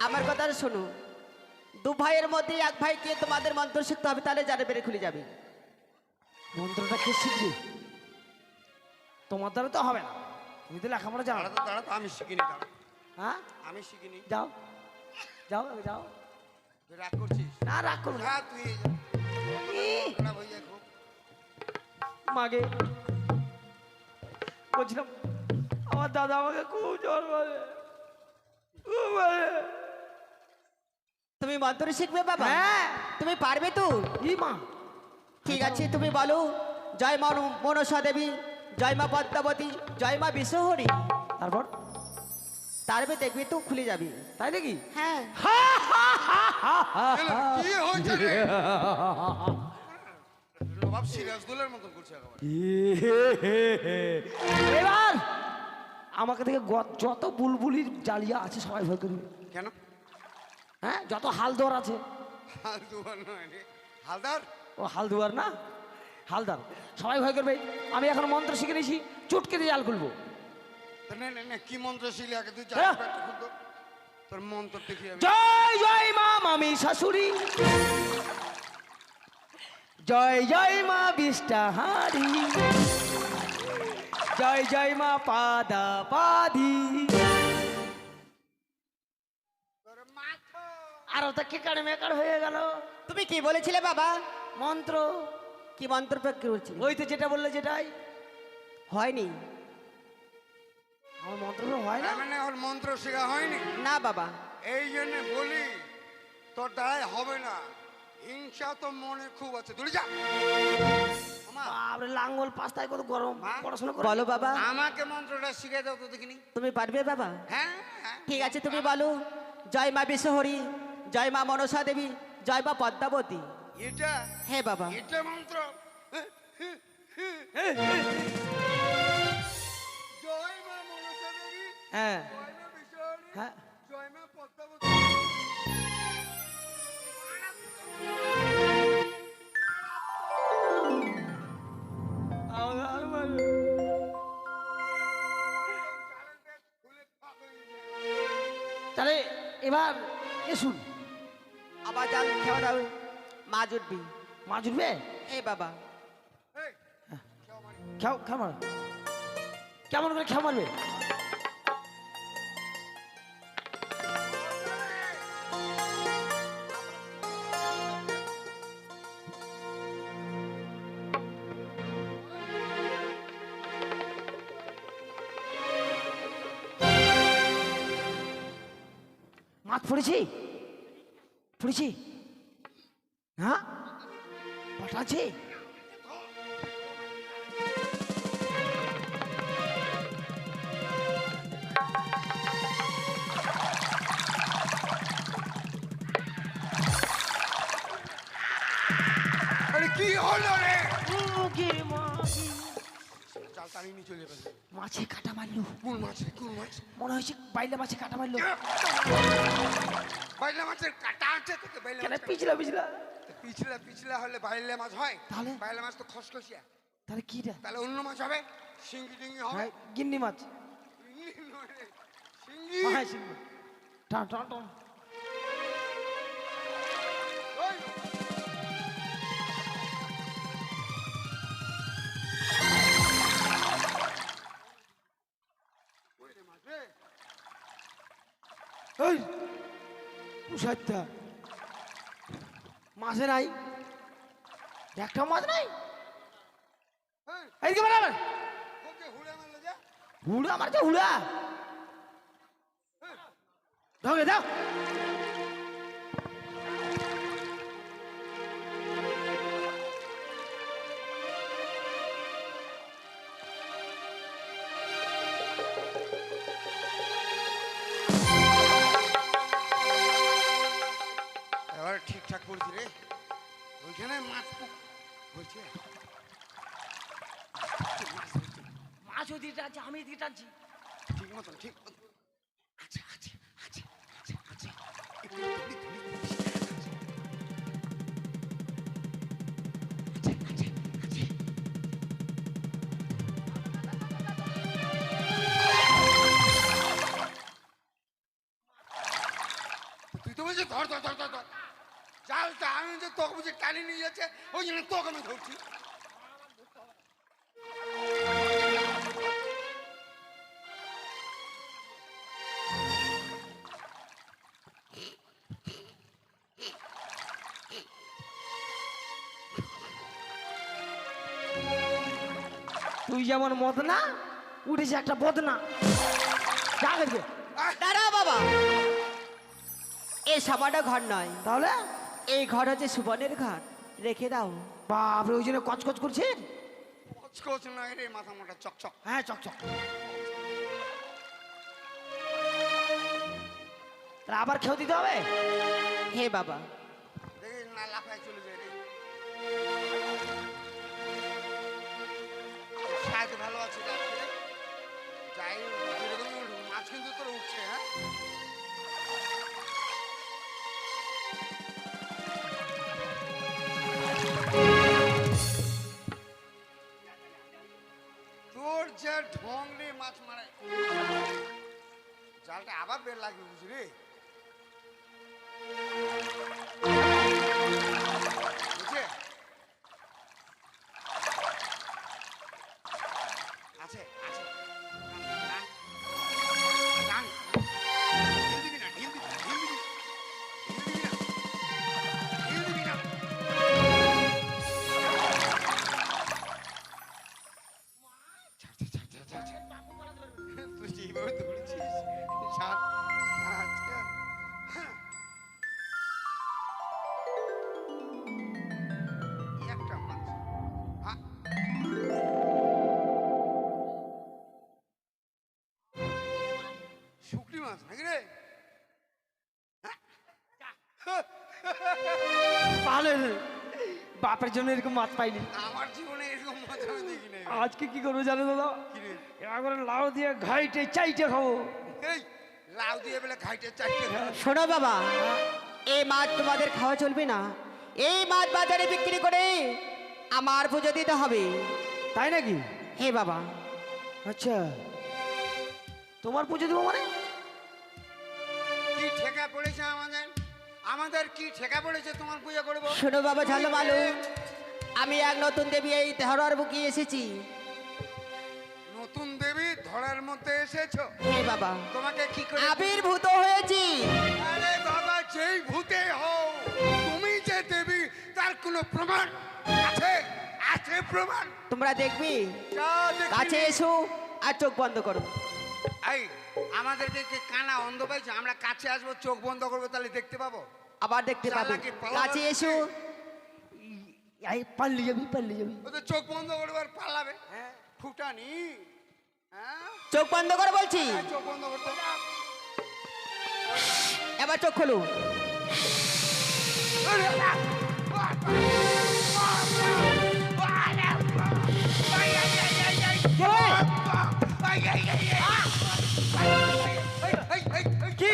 আমার কথা শোনো, দু ভাইয়ের মধ্যে এক ভাইকে তোমাদের মন্ত্র শিখতে হবে, তাহলে জারে বেড়ে খুলে যাবে। মন্ত্রটা কে শিখবে? তোমার দ্বারা তো হবে না, তুমি তো লেখাপড়া জানো দাঁড়া না। তো দাঁড়া তো, আমি শিখিনি, দাঁড়া হ্যাঁ, আমি শিখিনি। যাও যাও যাও। তুই রাগ করছিস? না, রাগ করবো না। যা তুই এই যা। খারাপ হয়ে যায় খুব। মাগে বলছিলাম, আমার দাদা আমাকে খুব জ্বর মারে, খুব মারে। তুমি মন্ত্র শিখবে বাবা? হ্যাঁ। তুমি পারবে তো? ই মা, ঠিক আছে, তুমি বলো, জয় মা মনসা দেবী, জয় মা পদ্মাবতী, জয় মা বিশ্বহরি। তারপর তারপরে দেখবি তো খুলে যাবে। তাই নাকি? হ্যাঁ। এলো, কি হয়েছে রে? নবাব সিরাজদৌলের মতন করছে একেবারে। এবার আমাকে থেকে যত বুলবুলির জালিয়া আছে সবাই ভয় করবে। কেন? হ্যাঁ, যত হালদোয়ার আছে। হালদুয়ার নয় রে, হালদার। ও হালদুয়ার না, হালদার, সবাই ভয় করবে। আমি এখন মন্ত্র শিখে নিয়েছি, চুটকে দিয়ে জাল খুলবো। তা না না না, কি মন্ত্র শিখলি আগে তুই? হ্যাঁ। তোর মন্ত্র দেখি আমি। জয় জয় মা মামি শাশুড়ি, জয় জয় মা বিষ্টাহারি, জয় জয় মা পাদা পাধি। তোর মাথা। আর ওটা কেকাড়ে মেকাড় হয়ে গেল। তুমি কি বলেছিলে বাবা? মন্ত্র কি মন্ত্র প্রয়োগ করছি? ওই তো যেটা বললে যেটাই। হয়নি। আমার মন্ত্র তো হয় না। তার মানে ওর মন্ত্র শেখা হয়নি। না বাবা। এই জন্য বলি তোর দ্বারাই হবে না। হিংসা তো মনে খুব আছে, দূরে যা। আমা, বাপরে, লাঙ্গল পাস্তায় কত গরম, মা? পড়াশোনা করে। বলো বাবা। আমাকে মন্ত্রটা শিখে দাও তো দেখিনি। তুমি পারবে বাবা? হ্যাঁ হ্যাঁ। ঠিক আছে, তুমি বলো, জয় মা বিশ্বহরি, জয় মা মনসা দেবী, জয় মা পদ্মাবতী। এটা হ্যাঁ বাবা। এটা মন্ত্র। জয় মা মনসা দেবী, হ্যাঁ জয় মা বিশ্বহরি, হ্যাঁ। জয় মা পদ্মাবতী। তাহলে এবার এসুন, আবার জাল খেয়া দাও, মা জুটবি। মা জুটবে। এ বাবা, এই, কেউ মারি। খেও খেও মারো, কেমন করে খেও মারবে? মাছ পড়েছি, পড়েছি, হ্যাঁ, পাটা আছে। আরে কি হলো রে? ওকে মাছি, চাল টানি নিয়ে চলে গেল। মাছে কাটা মারলো। কোন মাছ রে? কোন মাছ? মনে হয়েছে বাইলে মাছে কাটা মারলো। বাইলা মাছের কাটা আছে তোকে? বাইলা কেন মাছ পিছলা পিছলা? পিছলা পিছলা হলে বাইলা মাছ হয়? তাহলে? বাইলা মাছ তো খসখসিয়া। তাহলে কিটা? তাহলে অন্য মাছ হবে, শিঙ্গি টিঙ্গি হবে। হ্যাঁ, গিন্নি মাছ। শিঙ্গি নয় রে, শিঙ্গি। হ্যাঁ, শিঙ্গি। টান টান টান। ওই, ওই রে মাছ রে। এই উষাইতা মাছে নাই, একটা মাছ নাই। হ্যাঁ, এইদিকে বাড়াবে, ওকে হুড়ে মারলো যা। হুড়া মারছে, হুড়া ধরে দাও। এবার ঠিকঠাক করছি রে। ওইখানে মাছ হয়েছে। মাছ ওই দিকে টানছে, আমি এদিকে টানছি। ঠিক মতন, ঠিক মতন। আচ্ছা আচ্ছা আচ্ছা আচ্ছা আচ্ছা। একটু ধরি, ধরি, ধরি। আচ্ছা, আচ্ছা, আচ্ছা। বলছি ধর ধর ধর ধর ধর জালটা আমি যে তোকে বুঝে টানি নিয়ে যাচ্ছে ওই জন্য তোকে আমি ধরছি তুই যেমন মদনা উঠেছে একটা বদনা যা দেখবে দাঁড়াও বাবা, এই সামান্য ঘর নয়, তাহলে এই ঘর হচ্ছে সুবর্ণের ঘর, রেখে দাও। বাপরে ওই জন্য কচকচ করছে। কচকচ নয় রে মাথা মোটা চকচক হ্যাঁ চকচক। তাহলে আবার খেয়ে দিতে হবে। হে বাবা, দেখি না লাফায় চলে যায় রে সাইজ ভালো আছে রাত্রে যাই যেরকমই উঠুক, মাছ কিন্তু তোর উঠছে হ্যাঁ তোর যে ঢং রে মাছ মারে জালটা আবার বের লাগবে বুঝলি বুঝছে আছে আছে টান, টান। ঢিল দিবি না, ঢিল দিবি না, ঢিল দিবি না। ঢিল দিবি না, ঢিল দিবি না। ছাড়, ছাড়, ছাড়, ছাড়, ছাড়, ছাড়। তুই যেইভাবে দৌড়েছিস, ছাড়। আচ্ছা। এই একটা মাছ। হ্যাঁ। শুকরি মাছ নাকি রে ভালো হয়েছে। বাপের জন্য এরকম মাছ পাইনি। আমার জীবনে এরকম মাছ আমি দেখি নাই আজকে কি করবো জানো দাদা? কি রে এবার লাউ দিয়ে ঘাইটে চাইটে খাবো। এই লাউ দিয়ে বেলে ঘাইটে চারটে খা। শোনো বাবা, এই মাছ তোমাদের খাওয়া চলবে না, এই মাছ বাজারে বিক্রি করে আমার পুজো দিতে হবে। তাই নাকি? হে বাবা, আচ্ছা তোমার পুজো দেবো মানে? কি ঠেকা পড়েছে আমাদের আমাদের কি ঠেকা পড়েছে তোমার পূজা করবো শোনো বাবা ঝালো মালু, আমি এক নতুন দেবী এই ধরার বুকে এসেছি। নতুন দেবী ধরার মধ্যে এসেছো হে বাবা, তোমাকে কি করে আবির্ভূত হয়েছি। আরে বাবা যেই ভূতে হও তুমি যে দেবী তার কোনো প্রমাণ আছে আছে প্রমাণ তোমরা দেখবি, যা দেখি। কাছে এসো আর চোখ বন্ধ করো। এই আমাদেরকে কি কানা অন্ধ পাইছো আমরা কাছে আসবো চোখ বন্ধ করবো তাহলে দেখতে পাবো আবার দেখতে পাবে, চালাকি পালাবার কাছে এসো। এই পাল্লি যাবি পাল্লি যাবি। ও তো চোখ বন্ধ করবো আর পালাবে হ্যাঁ ফুটানি হ্যাঁ চোখ বন্ধ করো বলছি, চোখ বন্ধ করতে এবার চোখ খোলো। কি?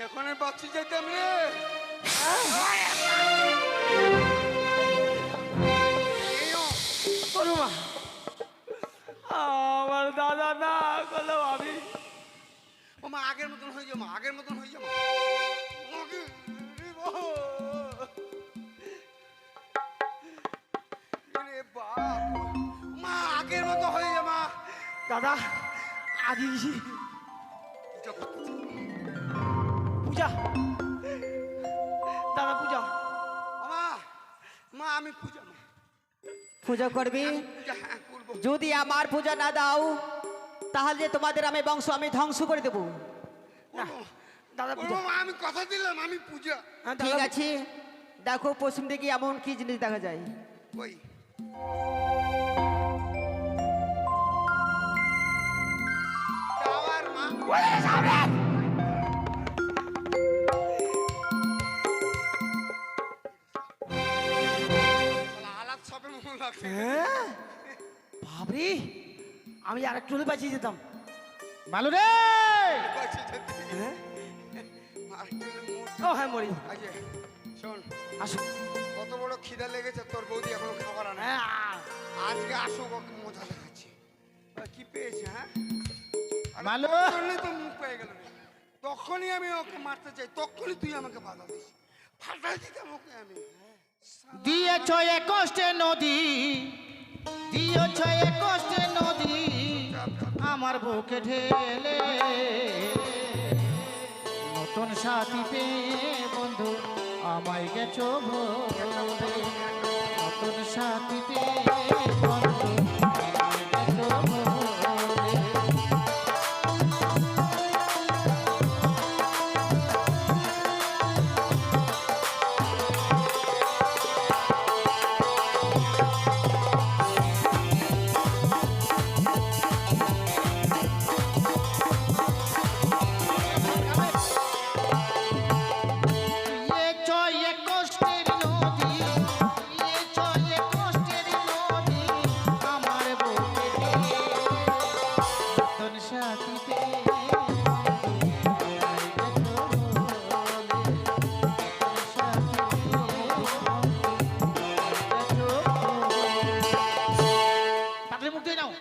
এখন বাচ্চি যেতাম রে করুমা আমার দাদা না করলো আমি ও মা আগের মতন হয়ে যাও মা আগের মতন হয়ে যাও মা আগের মতো হয়ে যাও মা দাদা আগে গেছি পূজা দাদা পূজা মা মা আমি পূজা মা পূজা করবি, পূজা হ্যাঁ করবো যদি আমার পূজা না দাও তাহলে তোমাদের আমি বংশ আমি ধ্বংস করে দেবো। না দাদা পূজা মা আমি কথা দিলাম আমি পূজা হ্যাঁ, ঠিক দাদা আছে, দেখো পশ্চিম দিকে এমন কি জিনিস দেখা যায়। ওই টাওয়ার মা বাপরে আমি আর একটু হলে বাঁচিয়ে যেতাম। ভালো রে হ্যাঁ আরেকটু হলে ও হ্যাঁ মরি। আজকে শোন, আসো। কত বড় খিদা লেগেছে তোর বৌদি এখনো খাবার আনে। হ্যাঁ আজকে আসো, ওকে মজা দেখাচ্ছি। কি পেয়েছে হ্যাঁ? আরে ভালো। তখনই তো মুখ পেয়ে গেল রে। তখনই আমি ওকে মারতে চাই, তখনই তুই আমাকে বাধা দিস। ফাটাই দিতাম ওকে আমি। দিয়েছ এ কষ্টে নদী, দিয়েছ এ কষ্টে নদী আমার বুকে ঢেলে, নতুন সাথী পেয়ে বন্ধু আমায় গেছো ভুলে, নতুন সাথী পেয়ে বন্ধু আমায় গেছো ভুলে।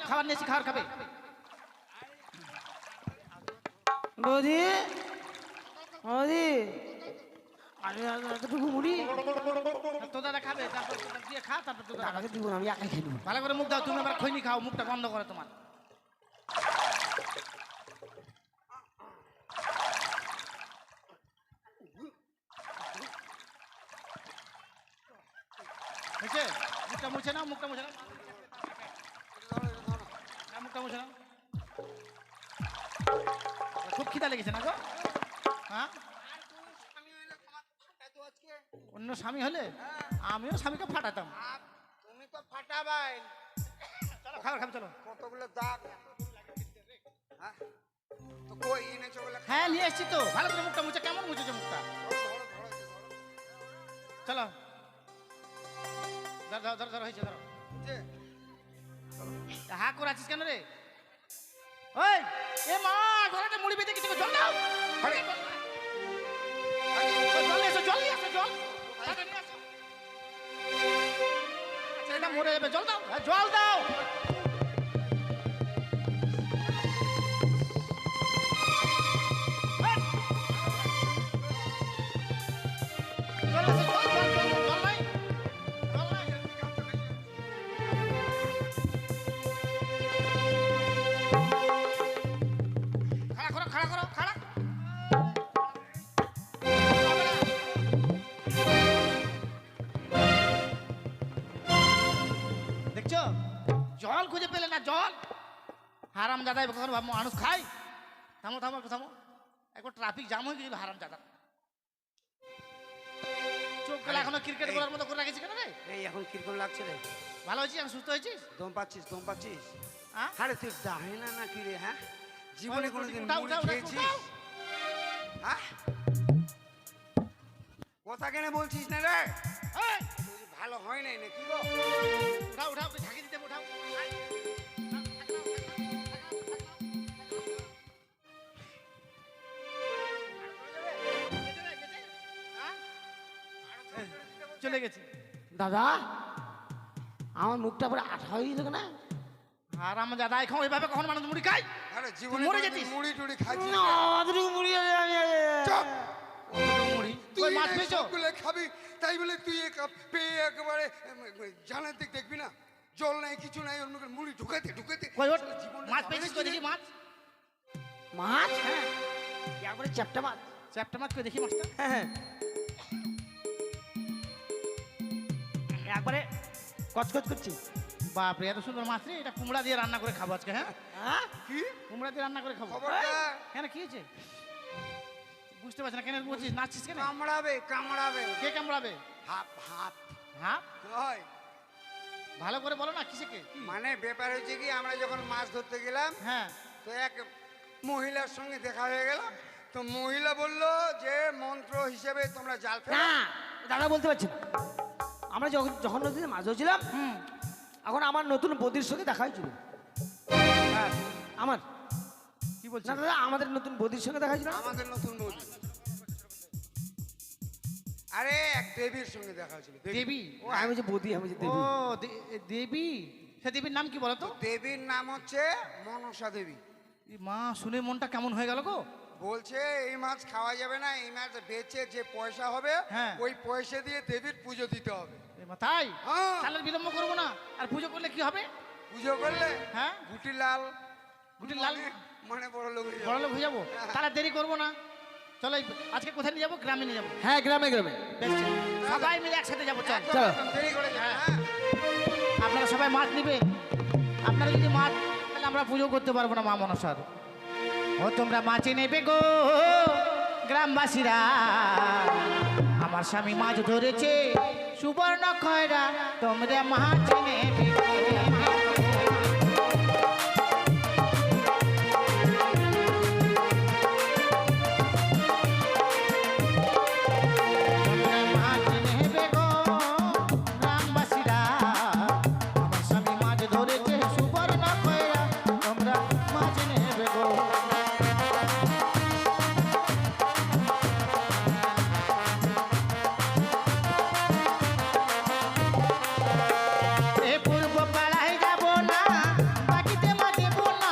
খাবার নিয়েছি, খাবার খাবে। বৌদি বৌদি আরে এতটুকু মুড়ি তো দাদা খাবে, তারপর তোরা দিয়ে খা, তারপর তো দাদা দাদাকে দিব না, আমি একাই খেয়ে নেবো। ভালো করে মুখ দাও। তুমি আবার খৈনি খাও, মুখটা বন্ধ করে তোমার। হয়েছে? মুখটা মুছে নাও, মুখটা মুছে নাও, মুখটা মুছে নাও। খুব খিদা লেগেছে না গো? হ্যাঁ, অন্য স্বামী হলে আমিও স্বামীকে ফাটাতাম। তুমি তো ফাটাবাই। চলো খাবার খাবে, চলো। কতগুলো দাগ। হ্যাঁ তো কই এনেছো বলে? হ্যাঁ নিয়ে এসছি তো। ভালো করে মুখটা মুছে। কেমন মুছেছো মুখটা? চলো ধর ধর ধর ধর, হয়েছে ধরো। হা করে আছিস কেন রে? ওই এ মা, ঘরে মুড়ি বেঁধে কিছু জল দাও। আরে জল নিয়ে এসো, জল নিয়ে এসো, জল তাড়াতাড়ি নিয়ে এসো। ছেলেটা মরে যাবে, জল দাও। হ্যাঁ, জল দাও। এই! জল আছে, জল, জল, জল, জল নাই? জল নাই? খাড়া করো, খাড়া করো, খাড়া। দেখছো, জল খুঁজে পেলে না, জল। হারাম দাদা কখনো মানুষ খায়? থামো থামো একটু থামো, একবার ট্রাফিক জাম হয়ে গেছিল। হারাম দাদা চোখ গেলে এখনো ক্রিকেট বলার মতো করে রাখেছি কেন রে? এই এখন কিরকম লাগছে রে? ভালো হয়েছিস, এখন সুস্থ হয়েছিস? দম পাচ্ছিস, দম পাচ্ছিস? হ্যাঁ, আরে তুই দাহে না নাকি রে? হ্যাঁ, জীবনে কোনোদিন উঠাও, মুড়ি উঠাও, উঠাও, খেয়েছিস? উঠাও। হ্যাঁ, কথা কেন বলছিস না রে? এই, তুই ভালো হয় নাই নাকি গো? উঠাও উঠাও, তুই ঝাঁকি দিতে উঠাও। আয়। হ্যাঁ? চলে গেছে। দাদা আমার মুখটা পুরো আঠা হয়ে গেল না। আর আমার দাদা এখন ওইভাবে কখন মানুষ মুড়ি খায়? আরে জীবনে মরে কোনোদিন যেতিস। মুড়ি টুড়ি খাচ্ছিস না, না? অতটুকু মুড়ি আমি চুপ! মুড়ি তুই ওই মাছ এই পেয়েছো? সবগুলো খাবি তাই বলে তুই পেয়ে একেবারে জানার দিক দেখবি না? জল নাই, কিছু নাই, ওর মুখে মুড়ি ঢুকাতে ঢুকাতে কই ওর জীবনটা মাছ যাবে পেয়েছিস? কি কই রে? দেখি মাছ। মাছ, হ্যাঁ একবারে চ্যাপটা মাছ। চ্যাপ্টা মাছ কই দেখি মাছটা। হ্যাঁ একবারে কচকচ করছি। বাপরে, এত সুন্দর মাছ রে! এটা কুমড়া দিয়ে রান্না করে খাবো আজকে। হ্যাঁ, হ্যাঁ কি কুমড়া দিয়ে রান্না করে খাবো। খবরদার! কেন, কি হয়েছে? বুঝতে পারছি না কেন বলছিস, নাচছিস কেন? কামড়াবে, কামড়াবে। কে কামড়াবে? হাত হাত হ্যাঁ, হয়। ভালো করে বলো না, কিসে কে? মানে ব্যাপার হচ্ছে কি, আমরা যখন মাছ ধরতে গেলাম হ্যাঁ, তো এক মহিলার সঙ্গে দেখা হয়ে গেল। তো মহিলা বলল যে মন্ত্র হিসেবে তোমরা জাল ফেলো। না দাদা বলতে পারছি না। আমরা যখন যখন নদীতে মাছ ধরছিলাম, হুম, এখন আমার নতুন বৌদির সঙ্গে দেখা হয়েছিল হ্যাঁ, আমার কি বলছিস? না দাদা আমাদের নতুন বৌদির সঙ্গে দেখা হয়েছিল না? আমাদের নতুন বৌদি। আরে এক দেবীর সঙ্গে দেখা হয়েছিল, দেবী? ও আমি যে বৌদি আমি যে ও দেবী দেবী। সে দেবীর নাম কি বলো তো? দেবীর নাম হচ্ছে মনসা দেবী। এই মা, শুনে মনটা কেমন হয়ে গেল গো। বলছে এই মাছ খাওয়া যাবে না, এই মাছ বেচে যে পয়সা হবে হ্যাঁ। ওই পয়সা দিয়ে দেবীর পুজো দিতে হবে। এ মা, তাই? হ্যাঁ। তাহলে বিলম্ব করবো না। আর পুজো করলে কি হবে? পুজো করলে হ্যাঁ, গুটি লাল, গুটির লাল মানে বড় লোক হয়ে যাবে। বড় লোক হয়ে যাবো। তাহলে দেরি করবো না, চলো আজকে কোথায় নিয়ে যাবো? গ্রামে নিয়ে যাবো। হ্যাঁ গ্রামে গ্রামে বেশ, সবাই মিলে একসাথে যাবো, চল। একদম, চলো। একদম, দেরি করে যাবে, হ্যাঁ। হ্যাঁ। আপনারা সবাই মাছ নিবে। আপনারা যদি মাছ, তাহলে আমরা পুজো করতে পারবো না মা মনসার। ও তোমরা মাছে নেবে গো গ্রামবাসীরা, আমার স্বামী মাছ ধরেছে সুবর্ণ খয়রা, তোমরা মাছ নেবে গো। তোমরা মাছ নেবে গো গ্রামবাসীরা, আমার স্বামী মাছ ধরেছে সুবর্ণ খয়রা, তোমরা মাছ নেবে গো। এ পূর্ব পাড়ায় যাব না, বাকিতে মা দেব না।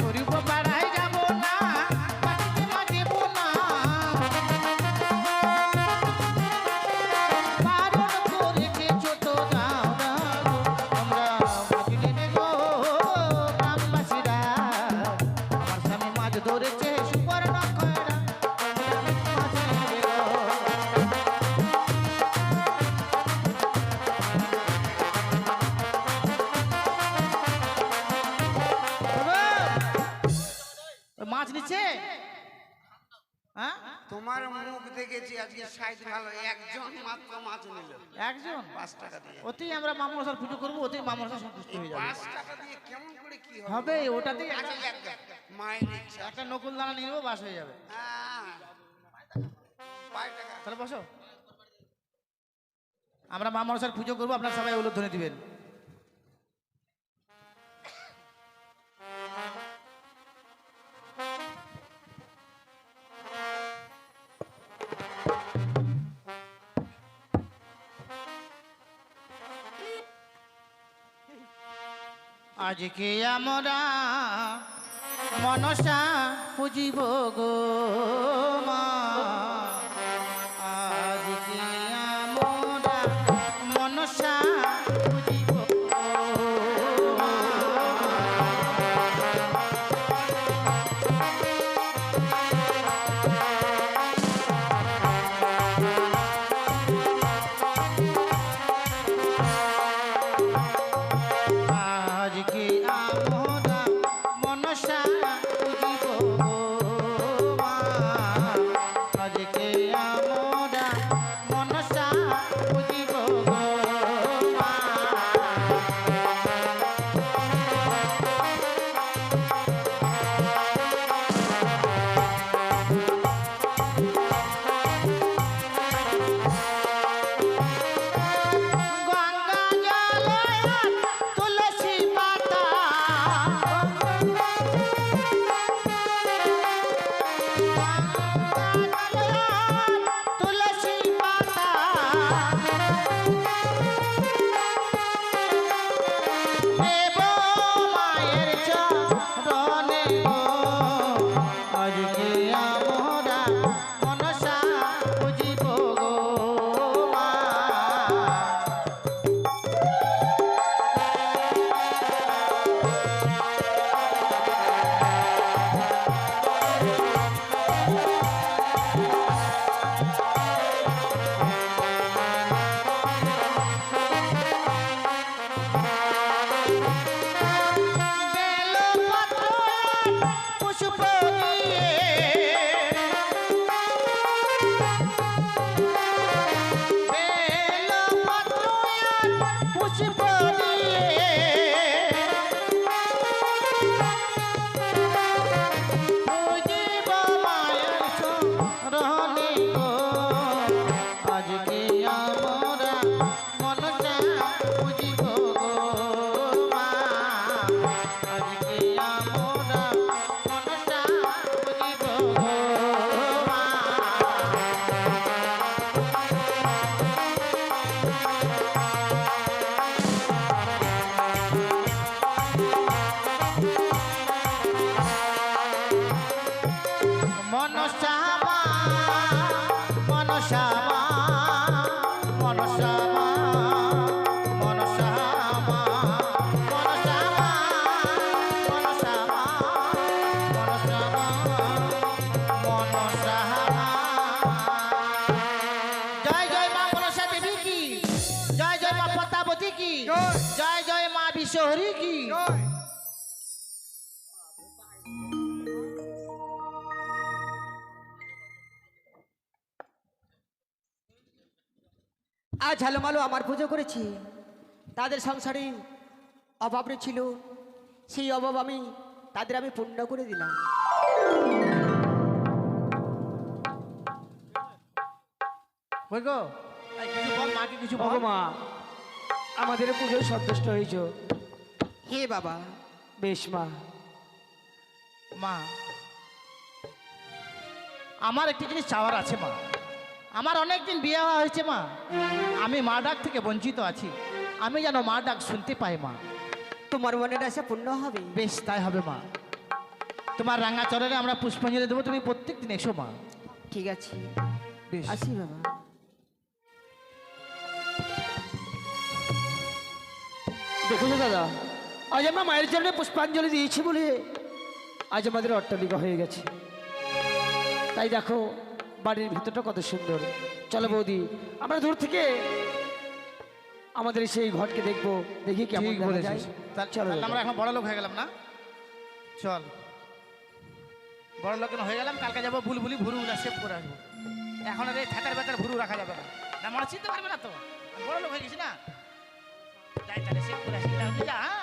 পূর্ব পাড়ায় যাব না, বাকিতে মা দেব না। বারণ করেছে ছোট দাও দাও, তোমরা মাছ নেবে গো গ্রামবাসীরা, আমার স্বামী মাছ ধরেছে সুবর্ণ খয়রা, তোমরা মাছ নেবে গো। মাছ নিচ্ছে? হ্যাঁ, তোমার মুখ দেখেছি আজকে সাইজ ভালো, একজন মাত্র মাছ নিল একজন। 5 টাকা দিয়ে। ওতেই আমরা মা মনসার পুজো করবো, ওতেই মা মনসা সন্তুষ্ট হয়ে যাবে। 5 টাকা দিয়ে কেমন করে কি হবে? হবে, ওটাতেই আচ্ছা, মায়ের ইচ্ছা। একটা নকুল দানা নিয়ে নেবো, বাস হয়ে যাবে। হ্যাঁ, 5 টাকা। তাহলে বসো, আমরা মা মনসার পুজো করবো, আপনারা সবাই উলুধ্বনি দিবেন। আজকে আমরা মনসা পুজিব গো মা, আজকে আমরা মনসা পুজিব গো মা। আজকে আমরা মনসা পুজিব গো মা, আজকে আমরা মনসা পুজিব গো মা। গঙ্গা জলে তুলসী পাতা, আজকে আমরা মনসা পুজিব গো মা। মনসা মা, মনসা মা, মনসা মা, মনসা মা, মনসা মা, মনসা মা, মনসা মা, মনসা মা। জয় জয় মা মনসা দেবী কি, জয় জয় মা পদ্মাবতী কি, জয়। জয় জয় মা বিশ্বহরি কি। জয়। আজ ঝালমালো আমার পুজো করেছি, তাদের সংসারে অভাব ছিল, সেই অভাব তাদের আমি পূর্ণ করে দিলাম। কই গো, এই কিছু বল মাকে, কিছু বল। ওগো মা, আমাদের পুজোয় সন্তুষ্ট হয়েছ। হে বাবা, বেশ মা। মা, আমার একটি জিনিস চাওয়ার আছে মা। আমার অনেকদিন বিয়ে হওয়া হয়েছে মা, আমি মা ডাক থেকে বঞ্চিত আছি। আমি যেন মা ডাক শুনতে পাই মা। তোমার মনের আশা পূর্ণ হবে। বেশ তাই হবে মা। তোমার রাঙা চরণে আমরা পুষ্পাঞ্জলি দেবো, তুমি প্রত্যেক দিন এসো মা। ঠিক আছে, বেশ। আসি বাবা। দেখেছো দাদা, আজ আমরা মায়ের চরণে পুষ্পাঞ্জলি দিয়েছি বলে আজ আমাদের অট্টালিকা হয়ে গেছে। তাই দেখো বাড়ির ভিতরটা কত সুন্দর। চলো বৌদি, আমরা দূর থেকে আমাদের সেই ঘরকে দেখবো, দেখি কেমন ঠিক দেখা বলেছিস। যায়। চলো তাহলে দাদা। আমরা এখন বড় লোক হয়ে গেলাম না? চল, বড় লোক হয়ে গেলাম। কালকে যাবো বুলবুলি ভুরু সেভ করে আসবো। এখন আর এই থাকার বেতার ভুরু রাখা যাবে না। না মনে চিনতে পারবে না তো, আমি বড় লোক হয়ে গেছি না। যাই তাহলে সেভ করে আসি, যা, হ্যাঁ।